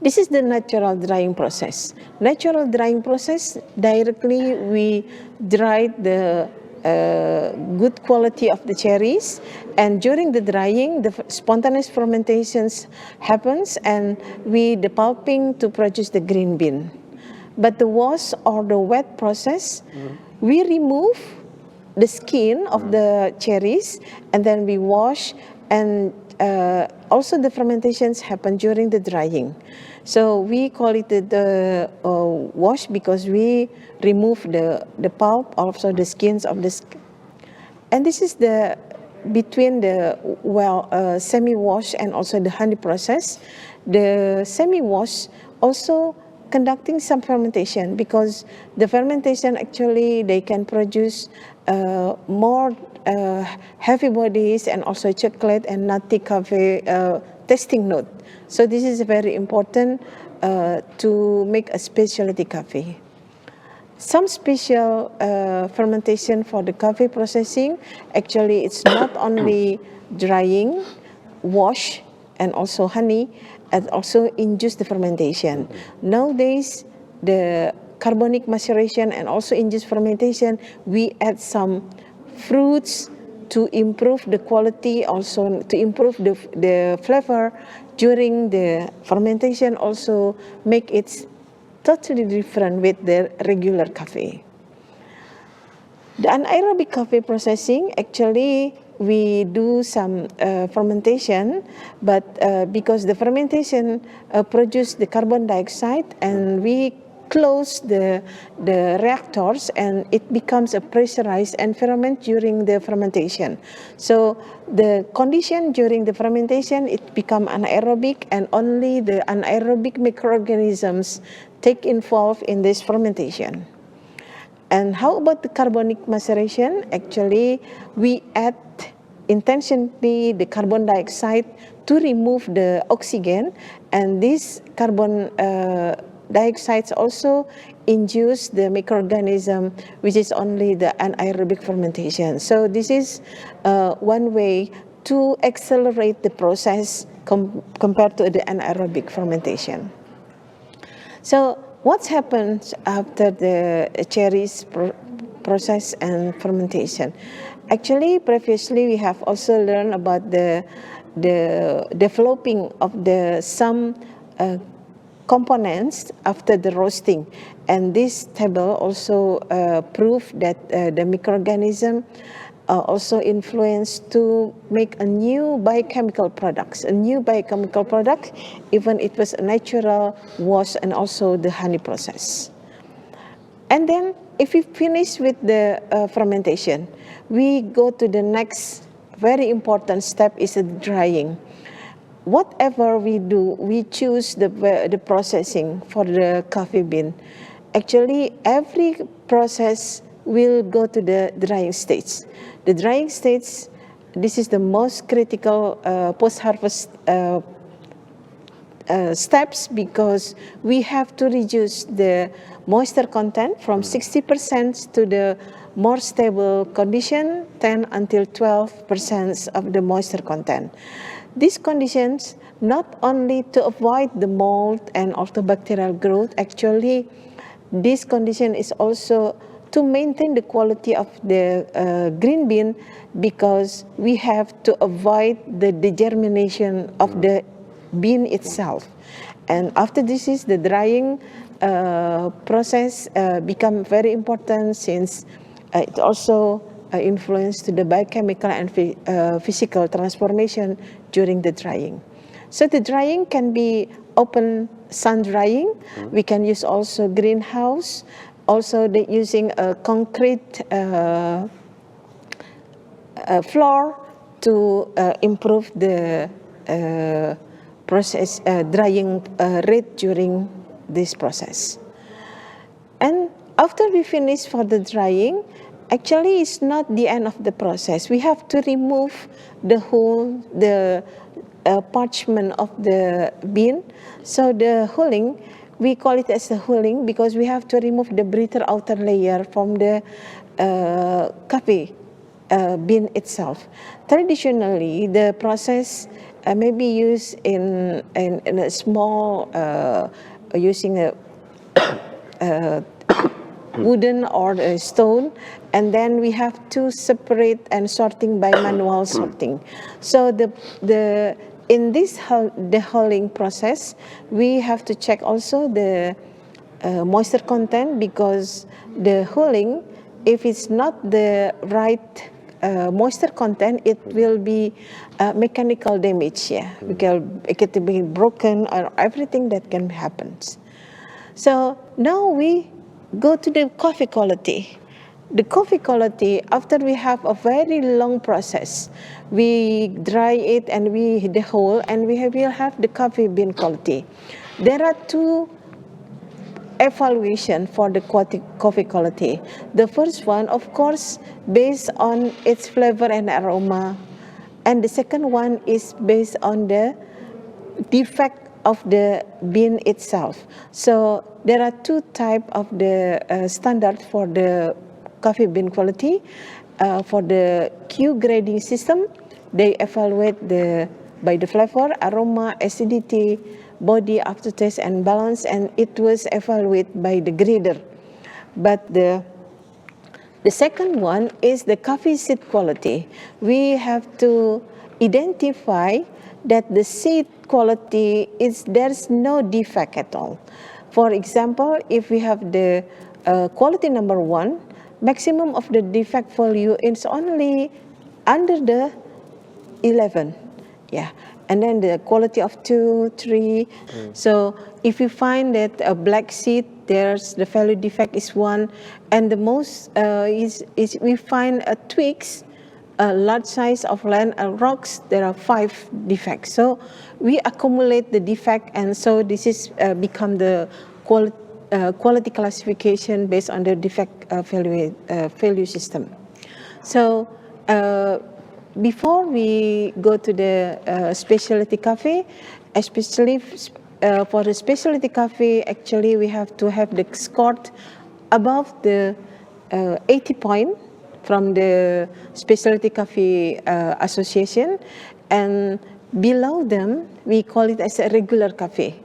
This is the natural drying process. Natural drying process, directly we dry the good quality of the cherries, and during the drying, the spontaneous fermentations happens, and the pulping to produce the green bean. But the wash or the wet process, we remove the skin of the cherries, and then we wash and also the fermentations happen during the drying. So we call it the wash because we remove the pulp, also the skins of the and this is the between the semi-wash and also the honey process. The semi-wash also conducting some fermentation because the fermentation actually they can produce more heavy bodies and also chocolate and nutty coffee tasting note. So this is very important to make a specialty coffee. Some special fermentation for the coffee processing, actually it's not only drying, wash, and also honey, and also induce the fermentation. Nowadays, the carbonic maceration and also induced fermentation, we add some fruits to improve the quality, also to improve the flavor during the fermentation, also make it totally different with the regular coffee. The anaerobic coffee processing, actually we do some fermentation, but because the fermentation produce the carbon dioxide and we close the reactors and it becomes a pressurized environment during the fermentation. So the condition during the fermentation, it become anaerobic and only the anaerobic microorganisms take involved in this fermentation. And how about the carbonic maceration? Actually, we add intentionally the carbon dioxide to remove the oxygen, and this carbon dioxides also induce the microorganism, which is only the anaerobic fermentation. So this is one way to accelerate the process compared to the anaerobic fermentation. So what happens after the cherries process and fermentation? Actually, previously we have also learned about the developing of some components after the roasting, and this table also prove that the microorganism also influence to make a new biochemical products, even it was a natural wash and also the honey process. And then if we finish with the fermentation, we go to the next very important step is the drying. Whatever we do, we choose the processing for the coffee bean. Actually, every process will go to the drying stage. The drying stage, this is the most critical post-harvest steps because we have to reduce the moisture content from 60% to the more stable condition, 10 until 12% of the moisture content. These conditions not only to avoid the mold and also bacterial growth, actually this condition is also to maintain the quality of the green bean because we have to avoid the degermination of the bean itself. And after this is the drying process become very important since it also influence to the biochemical and physical transformation during the drying. So the drying can be open sun drying. We can use also greenhouse. Also using a concrete floor to improve the process drying rate during this process. And after we finish for the drying, actually it's not the end of the process. We have to remove the whole parchment of the bean. So the hulling, we call it as the hulling because we have to remove the brighter outer layer from the coffee bean itself. Traditionally, the process may be used in a small, using a wooden or a stone, and then we have to separate and sorting by manual sorting. So in this the hulling process, we have to check also the moisture content because the hulling, if it's not the right moisture content, it will be mechanical damage. Yeah, because it can be broken or everything that can happen. So now we go to the coffee quality. The coffee quality, after we have a very long process, we dry it and we the whole, and will have the coffee bean quality. There are two evaluation for the coffee quality. The first one, of course, based on its flavor and aroma, and the second one is based on the defect of the bean itself. So there are two type of the standard for the coffee bean quality. For the Q grading system, they evaluate by the flavor, aroma, acidity, body, aftertaste, and balance, and it was evaluated by the grader. But the second one is the coffee seed quality. We have to identify that the seed quality there's no defect at all. For example, if we have the quality number 1, maximum of the defect value is only under the 11. Yeah. And then the quality of 2, 3. So if you find that a black seed, there's the value defect is 1, and the most is we find twigs, a large size of land rocks, there are 5 defects. So we accumulate the defect, and so this is become the quality classification based on the defect value system. So before we go to the specialty coffee, especially for the specialty coffee, actually we have to have the score above the 80 point from the Specialty Coffee Association, and below them we call it as a regular coffee.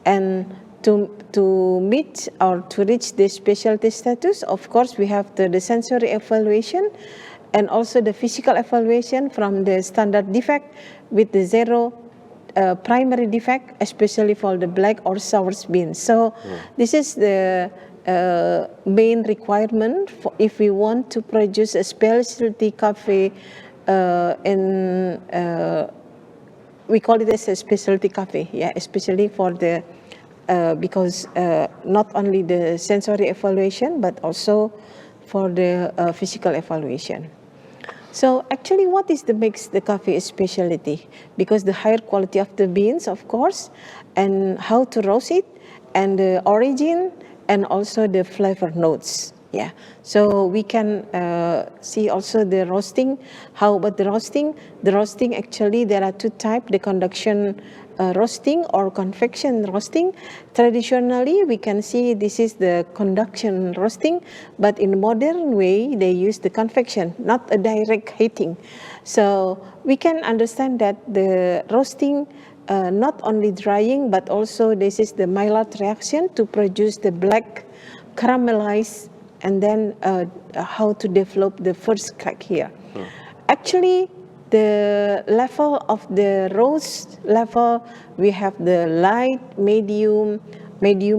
And to meet or to reach the specialty status, of course we have the sensory evaluation and also the physical evaluation from the standard defect with the 0 primary defect, especially for the black or sour beans. So this is the main requirement for if we want to produce a specialty coffee we call it as a specialty coffee, yeah, especially for the because not only the sensory evaluation but also for the physical evaluation. So actually, what is the makes the coffee a specialty? Because the higher quality of the beans, of course, and how to roast it, and the origin, and also the flavor notes. Yeah. So we can see also the roasting. How about the roasting? The roasting, actually, there are two types: the conduction roasting or convection roasting. Traditionally, we can see this is the conduction roasting, but in modern way, they use the convection, not a direct heating. So we can understand that the roasting, not only drying, but also this is the Maillard reaction to produce the black caramelized, and then how to develop the first crack here. Actually, the level of the roast level, we have the light, medium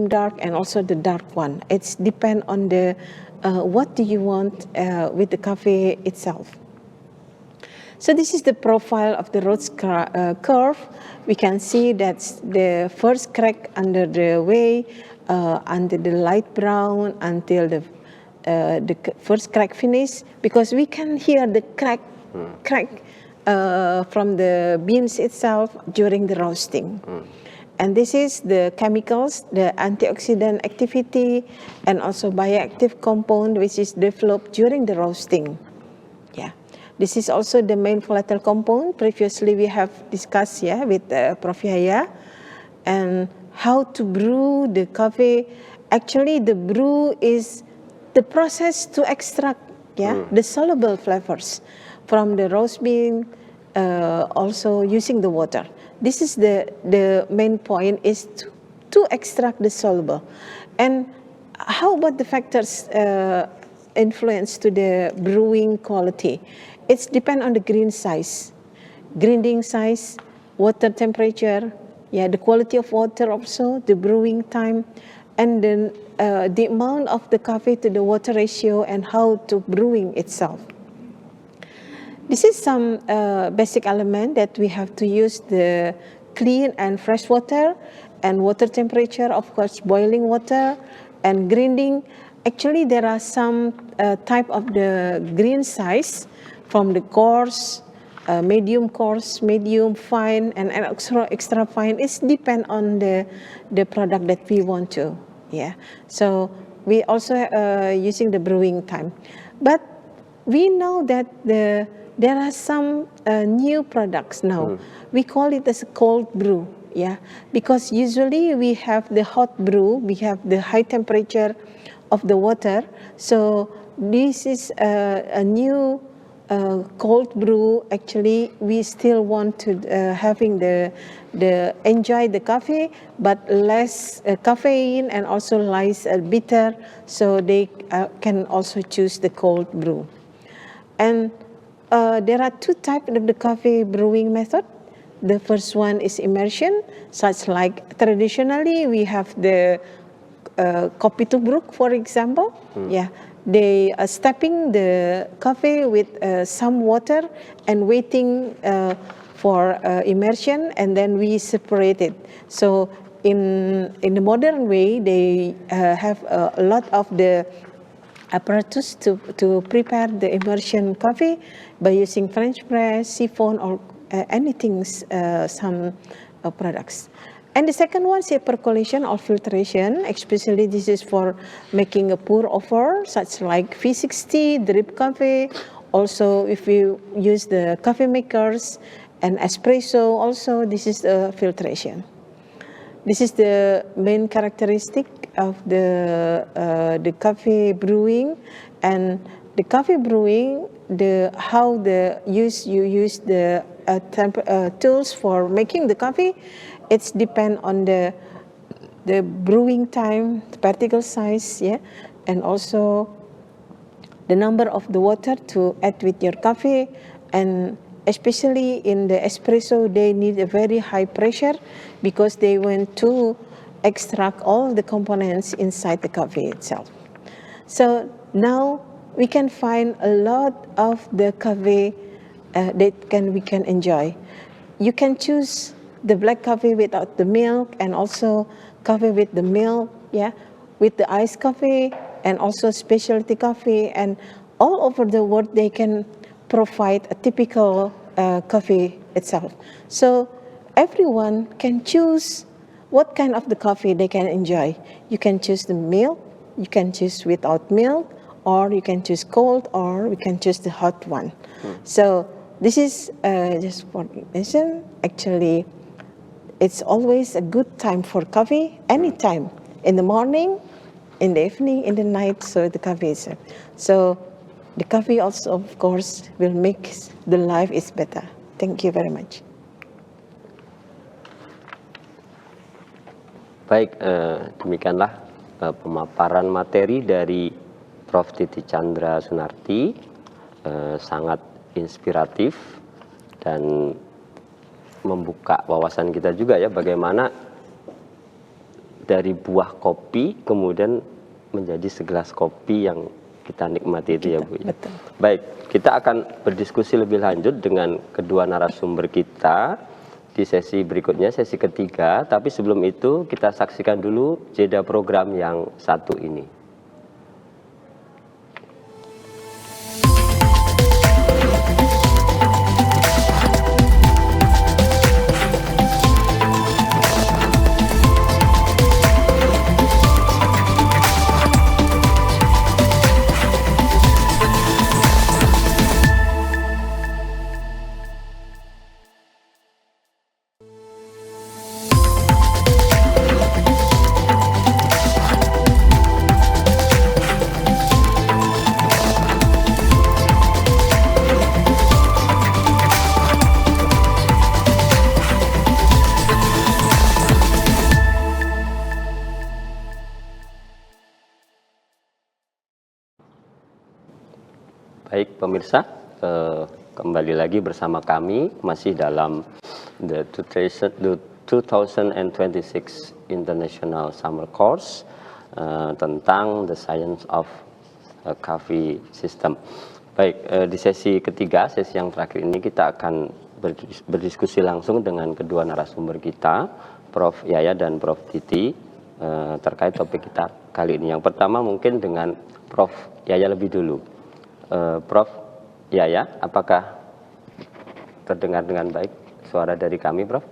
dark, and also the dark one. It's depend on the what do you want with the coffee itself. So this is the profile of the roast curve. We can see that the first crack under the way, under the light brown until the first crack finish, because we can hear the crack from the beans itself during the roasting. And this is the chemicals, the antioxidant activity, and also bioactive compound which is developed during the roasting. Yeah, this is also the main volatile compound. Previously we have discussed with Prof. Yahya, and how to brew the coffee. Actually, the brew is the process to extract the soluble flavors from the roast bean, also using the water. This is the main point, is to extract the soluble. And how about the factors influence to the brewing quality? It's depend on the green size, grinding size, water temperature, the quality of water also, the brewing time, and then the amount of the coffee to the water ratio, and how to brewing itself. this is some basic element that we have to use the clean and fresh water and water temperature, of course, boiling water and grinding. Actually, there are some type of the green size from the coarse, medium coarse, medium fine, and extra fine. It depends on the product that we want to. Yeah. So we also using the brewing time, but we know that there are some new products now. We call it as a cold brew. Yeah, because usually we have the hot brew, we have the high temperature of the water. So this is a new cold brew. Actually, we still want to having the enjoy the coffee, but less caffeine and also less bitter. So they can also choose the cold brew. And there are two types of the coffee brewing method. The first one is immersion, such like traditionally we have the kopi tubruk, for example. Yeah, they are steeping the coffee with some water and waiting for immersion, and then we separate it. So in the modern way, they have a lot of the apparatus to prepare the immersion coffee by using French press, siphon, or anything, some products. And the second one is percolation or filtration, especially this is for making a pour over, such like V60, drip coffee. Also, if you use the coffee makers and espresso, also this is the filtration. This is the main characteristic of the coffee brewing. And the coffee brewing, how you use the tools for making the coffee, it's depend on the brewing time, the particle size, yeah, and also the number of the water to add with your coffee. And especially in the espresso, they need a very high pressure because they want to extract all the components inside the coffee itself. So now we can find a lot of the coffee that we can enjoy. You can choose the black coffee without the milk, and also coffee with the milk, yeah, with the iced coffee, and also specialty coffee. And all over the world, they can provide a typical coffee itself. So everyone can choose what kind of the coffee they can enjoy. You can choose the milk, you can choose without milk, or you can choose cold, or we can choose the hot one. So this is just for information. Actually, it's always a good time for coffee, anytime, in the morning, in the evening, in the night, so the coffee is. So the coffee also, of course, will make the life is better. Thank you very much. Baik, demikianlah pemaparan materi dari Prof. Titi Chandra Sunarti, sangat inspiratif dan membuka wawasan kita juga ya, bagaimana dari buah kopi kemudian menjadi segelas kopi yang kita nikmati itu ya Bu. Betul. Baik, kita akan berdiskusi lebih lanjut dengan kedua narasumber kita di sesi berikutnya, sesi ketiga. Tapi sebelum itu kita saksikan dulu jeda program yang satu ini. Baik pemirsa, kembali lagi bersama kami masih dalam the 2026 International Summer Course tentang the Science of Coffee System. Baik, di sesi ketiga, sesi yang terakhir ini kita akan berdiskusi langsung dengan kedua narasumber kita, Prof. Yaya dan Prof. Titi, terkait topik kita kali ini. Yang pertama mungkin dengan Prof. Yaya lebih dulu. Prof. Yaya, apakah terdengar dengan baik suara dari kami, Prof?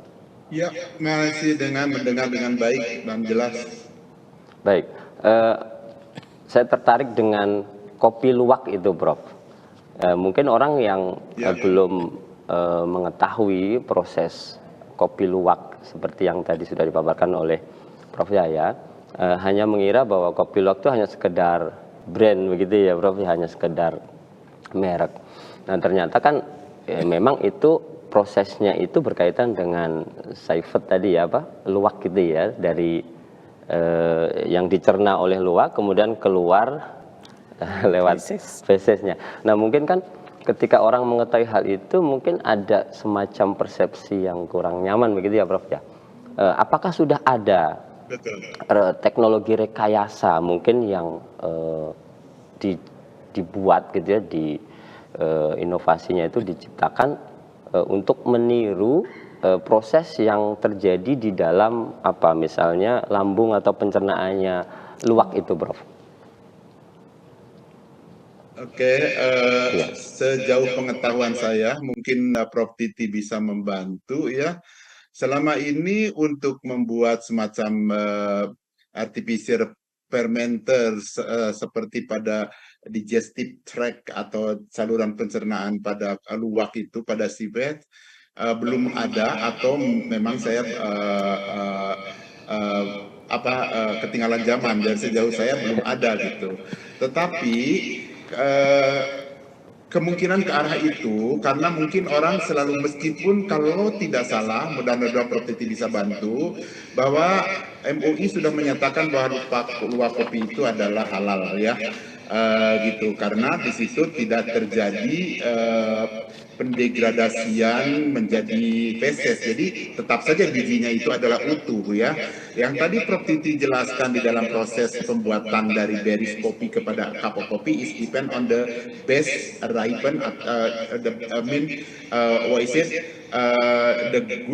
Ya, masih mendengar dengan baik dan jelas. Baik, saya tertarik dengan kopi luwak itu, Prof. Mungkin orang yang belum mengetahui proses kopi luwak seperti yang tadi sudah dipaparkan oleh Prof. Yaya, hanya mengira bahwa kopi luwak itu hanya sekedar brand begitu ya, Prof, hanya sekedar merek. Nah, ternyata kan memang itu prosesnya itu berkaitan dengan saifet tadi ya, luwak gitu ya, dari yang dicerna oleh luwak kemudian keluar lewat fesesnya. Nah, mungkin kan ketika orang mengetahui hal itu mungkin ada semacam persepsi yang kurang nyaman begitu ya, Prof ya. Apakah sudah ada teknologi rekayasa mungkin yang dibuat gitu ya, inovasinya itu diciptakan untuk meniru proses yang terjadi di dalam misalnya lambung atau pencernaannya luwak itu, Prof? Oke, sejauh pengetahuan saya, mungkin Prof. Titi bisa membantu ya. Selama ini untuk membuat semacam artificial fermenter seperti pada digestive tract atau saluran pencernaan pada luwak itu, pada civet, belum ada, atau memang saya ketinggalan zaman, dan sejauh saya belum ada gitu. Tetapi kemungkinan ke arah itu, karena mungkin orang selalu, meskipun kalau tidak salah, mudah-mudahan Prof. Titi bisa bantu, bahwa MUI sudah menyatakan bahwa luwak kopi itu adalah halal ya, gitu, karena di situ tidak terjadi pendegradasian menjadi feses, jadi tetap saja bijinya itu adalah utuh ya. Yang tadi Prof. Titi jelaskan di dalam proses pembuatan dari berries kopi kepada cup of coffee is depend on the best ripen,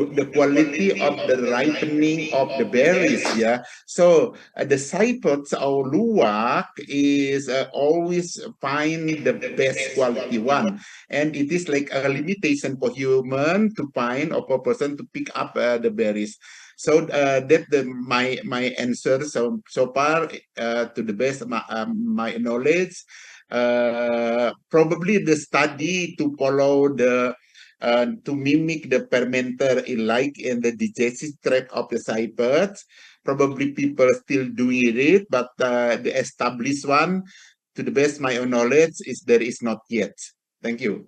the quality of the ripening of the berries ya. So the civet or luwak is always find the best quality one, and it is like a limitation for human to find or for person to pick up the berries. So that my answer so far, to the best of my knowledge. Probably the study to follow the to mimic the fermenter like in the digestive tract of the civet. Probably people still doing it, but the established one, to the best my knowledge, there is not yet. Thank you.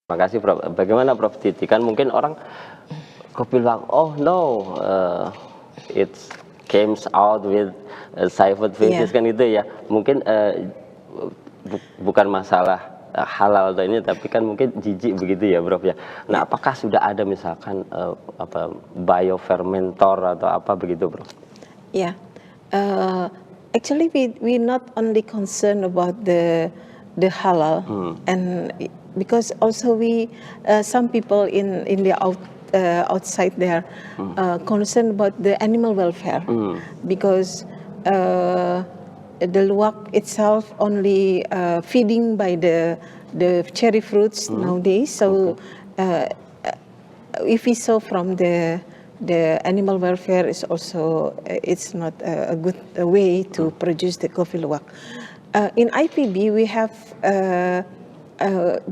Terima kasih, Prof. Bagaimana Prof. Titi? Kan mungkin orang kopi luwak, oh no, it came out with civet feces kan itu ya. Mungkin bukan masalah halal atau ini, tapi kan mungkin jijik begitu ya, Prof ya. Nah, apakah sudah ada misalkan biofermentor atau apa begitu, Prof? Yeah, actually we not only concerned about the halal, and because also some people in the outside there concerned about the animal welfare, because the luwak itself only feeding by the cherry fruits nowadays. So if we saw from the animal welfare is also it's not a good way to produce the coffee luwak. In IPB we have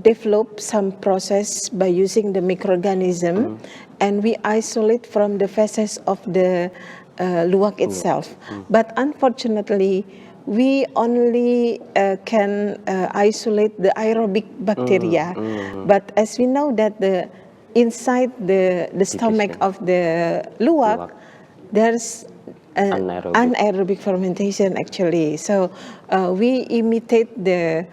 developed some process by using the microorganism, and we isolate from the feces of the luwak itself. But unfortunately, we only can isolate the aerobic bacteria. But as we know that inside the stomach of the luwak, there's anaerobic fermentation actually. So we imitate the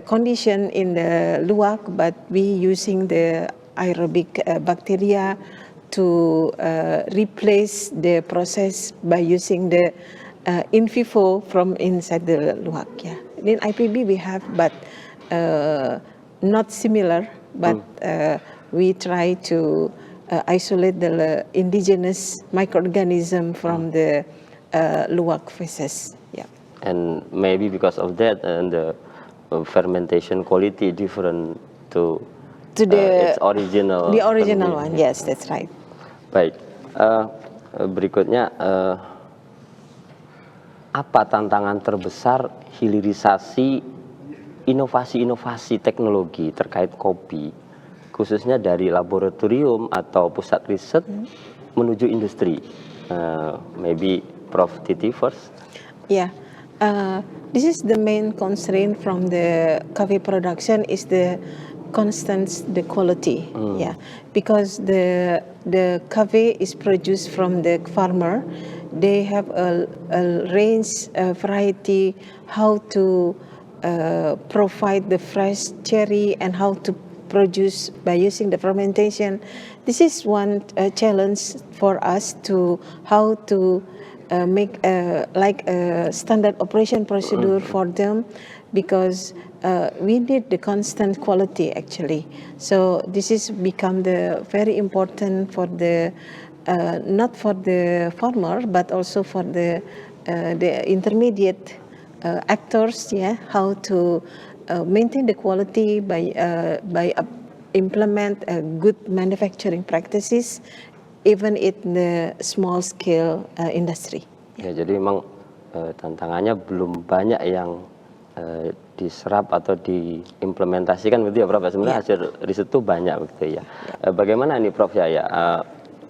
condition in the luwak, but we using the aerobic bacteria to replace the process by using the in vivo from inside the luwak. Yeah, in IPB we have, but not similar. But we try to isolate the indigenous microorganism from the luwak feces. Yeah. And maybe because of that, the fermentation quality different to its original. The original one, yes, that's right. Baik, berikutnya apa tantangan terbesar hilirisasi inovasi-inovasi teknologi terkait kopi, khususnya dari laboratorium atau pusat riset menuju industri? Maybe Prof. Titi first. Yeah, this is the main constraint from the coffee production is the quality. Yeah, because the coffee is produced from the farmer. They have a range, a variety, how to provide the fresh cherry and how to produce by using the fermentation. This is one challenge for us to how to make like a standard operation procedure for them, because we need the constant quality actually. So this is become the very important for the not for the farmer but also for the intermediate actors. Yeah, how to maintain the quality by implement good manufacturing practices even in the small scale industry. Ya, jadi memang tantangannya belum banyak yang diserap atau diimplementasikan begitu ya Prof. Sebenarnya hasil riset itu banyak begitu ya. Bagaimana ini Prof Yaya?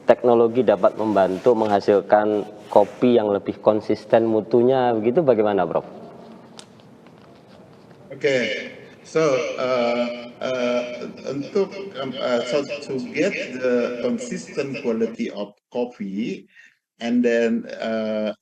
Teknologi dapat membantu menghasilkan kopi yang lebih konsisten mutunya begitu, bagaimana Prof? Okay, so to get the consistent quality of coffee, and then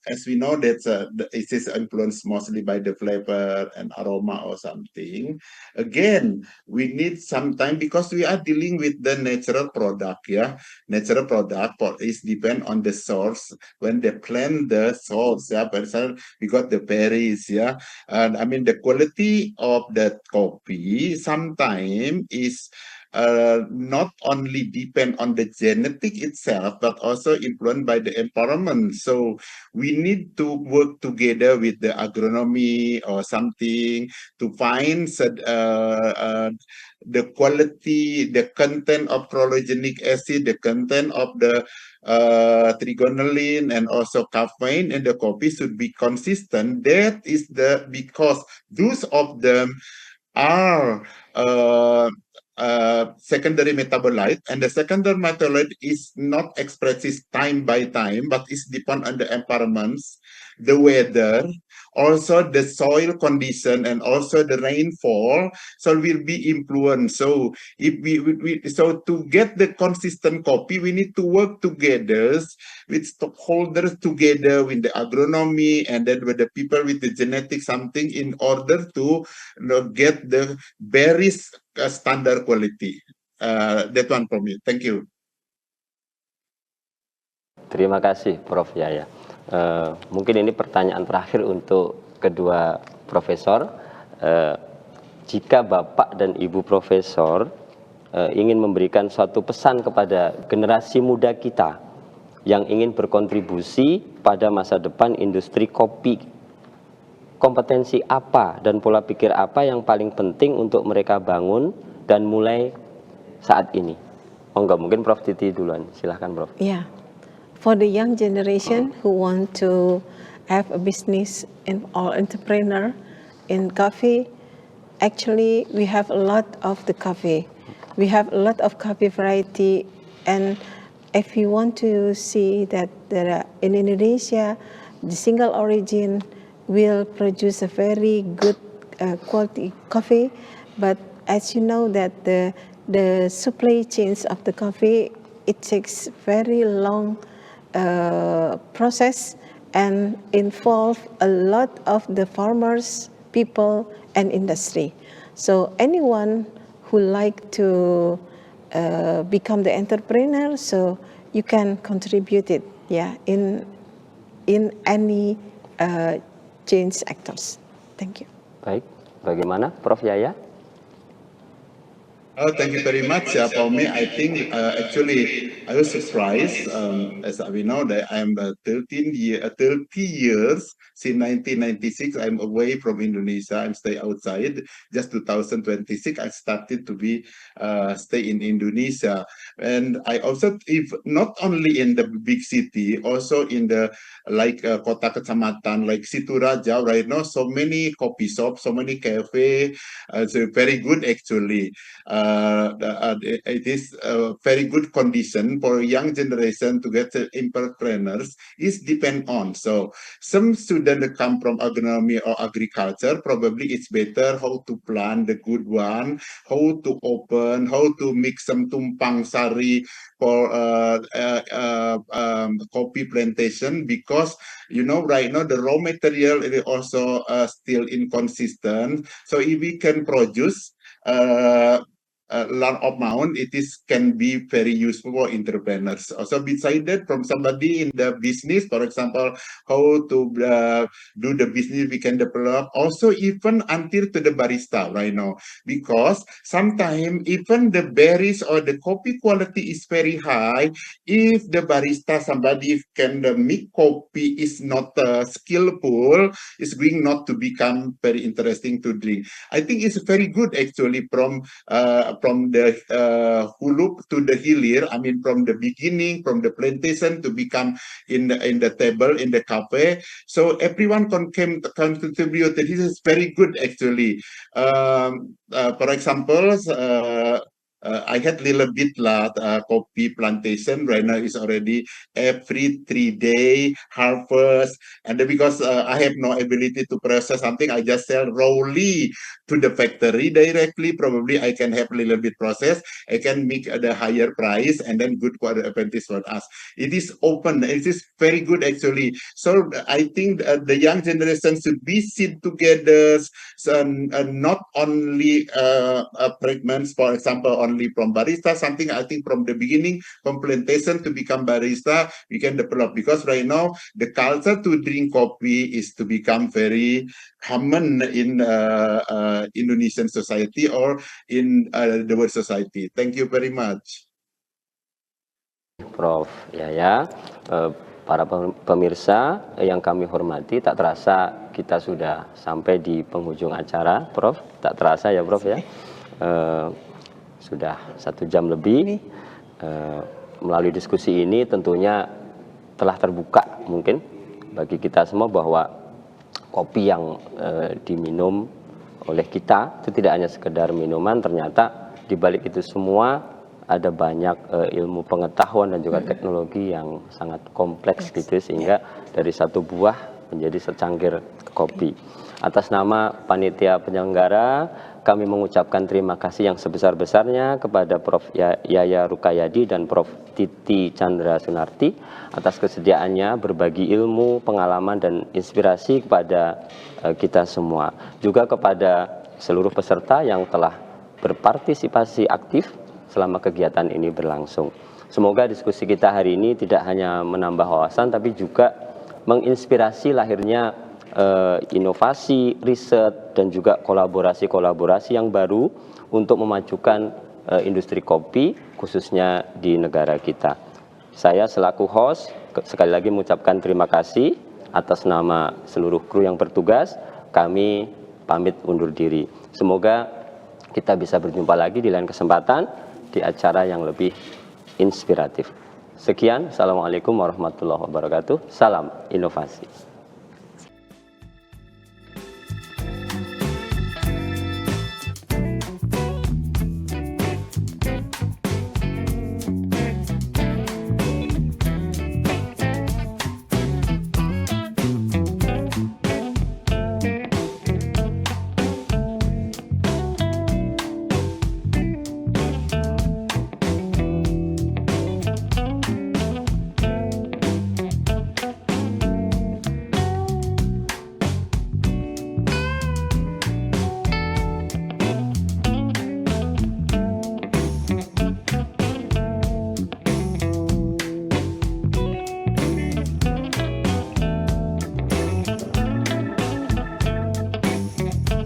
as we know that it is influenced mostly by the flavor and aroma or something. Again, we need some time because we are dealing with the natural product. Yeah, natural product is depend on the source. When they plant the source, yeah, we got the berries. Yeah, and I mean the quality of that coffee sometimes is not only depend on the genetic itself, but also influenced by the environment. So we need to work together with the agronomy or something to find the quality, the content of chlorogenic acid, the content of the trigonelline and also caffeine in the coffee should be consistent. That is because those of them are secondary metabolite, and the secondary metabolite is not expressed time by time, but is depend on the environments, the weather, also the soil condition, and also the rainfall. So will be influenced. So if so to get the consistent coffee, we need to work together with stakeholders, together with the agronomy, and then with the people with the genetic something in order to get the very standard quality. That one from me. Thank you. Terima kasih Prof Yaya. Mungkin ini pertanyaan terakhir untuk kedua profesor. Jika Bapak dan Ibu Profesor ingin memberikan suatu pesan kepada generasi muda kita yang ingin berkontribusi pada masa depan industri kopi, kompetensi apa dan pola pikir apa yang paling penting untuk mereka bangun dan mulai saat ini? Oh enggak, mungkin Prof Titi duluan. Silahkan Prof. Yeah. For the young generation who want to have a business or entrepreneur in coffee, actually we have a lot of the coffee. We have a lot of coffee variety, and if you want to see that in Indonesia, the single origin will produce a very good quality coffee, but as you know that the supply chains of the coffee, it takes very long process and involve a lot of the farmers, people, and industry. So anyone who like to become the entrepreneur, so you can contribute it, yeah, in any change actors. Thank you. Baik, Bagaimana, Prof. Yaya? Oh, thank you very much. For me, I think actually I was surprised, as we know that I'm 30 years since 1996. I'm away from Indonesia. I'm stay outside. Just 2026, I started to be stay in Indonesia, and I also, if not only in the big city, also in the like kota kecamatan like Situraja right now, so many coffee shops, so many cafe. So very good actually. It is a very good condition for young generation to get entrepreneurs is depend on. So some students come from agronomy or agriculture, probably it's better how to plant the good one, how to open, how to mix some tumpang sari for coffee plantation, because you know right now the raw material is also still inconsistent. So if we can produce a lot of amount, it is can be very useful for entrepreneurs. Also, beside that, from somebody in the business, for example, how to do the business we can develop. Also, even until to the barista right now, because sometimes even the berries or the coffee quality is very high. If the barista, somebody can make coffee is not skillful, it's going not to become very interesting to drink. I think it's very good actually from the hulu to the hilir. I mean, from the beginning, from the plantation to become in the table in the cafe. So everyone can contribute. This is very good actually. For example, I had little bit coffee plantation right now is already every 3 day harvest, and then because I have no ability to process something, I just sell rawly to the factory directly. Probably I can have a little bit process. I can make the higher price and then good quality advantage for us. It is open. It is very good actually. So I think the young generation should be sit together. So, not only fragments, for example, only from barista. Something I think from the beginning, from plantation to become barista, we can develop, because right now the culture to drink coffee is to become very common in Indonesian society or in the world society. Thank you very much. Prof. Yaya, para pemirsa yang kami hormati, tak terasa kita sudah sampai di penghujung acara, Prof. Tak terasa ya, Prof ya. Sudah 1 jam lebih. Melalui diskusi ini tentunya telah terbuka mungkin bagi kita semua bahwa kopi yang diminum oleh kita itu tidak hanya sekedar minuman, ternyata di balik itu semua ada banyak ilmu pengetahuan dan juga teknologi yang sangat kompleks gitu, sehingga dari satu buah menjadi secangkir kopi. Atas nama panitia penyelenggara, kami mengucapkan terima kasih yang sebesar-besarnya kepada Prof. Yaya Rukayadi dan Prof. Titi Chandra Sunarti atas kesediaannya berbagi ilmu, pengalaman, dan inspirasi kepada kita semua. Juga kepada seluruh peserta yang telah berpartisipasi aktif selama kegiatan ini berlangsung. Semoga diskusi kita hari ini tidak hanya menambah wawasan, tapi juga menginspirasi lahirnya inovasi, riset, dan juga kolaborasi-kolaborasi yang baru untuk memajukan industri kopi, khususnya di negara kita. Saya selaku host, sekali lagi mengucapkan terima kasih atas nama seluruh kru yang bertugas. Kami pamit undur diri. Semoga kita bisa berjumpa lagi di lain kesempatan di acara yang lebih inspiratif. Sekian, Assalamualaikum warahmatullahi wabarakatuh. Salam inovasi.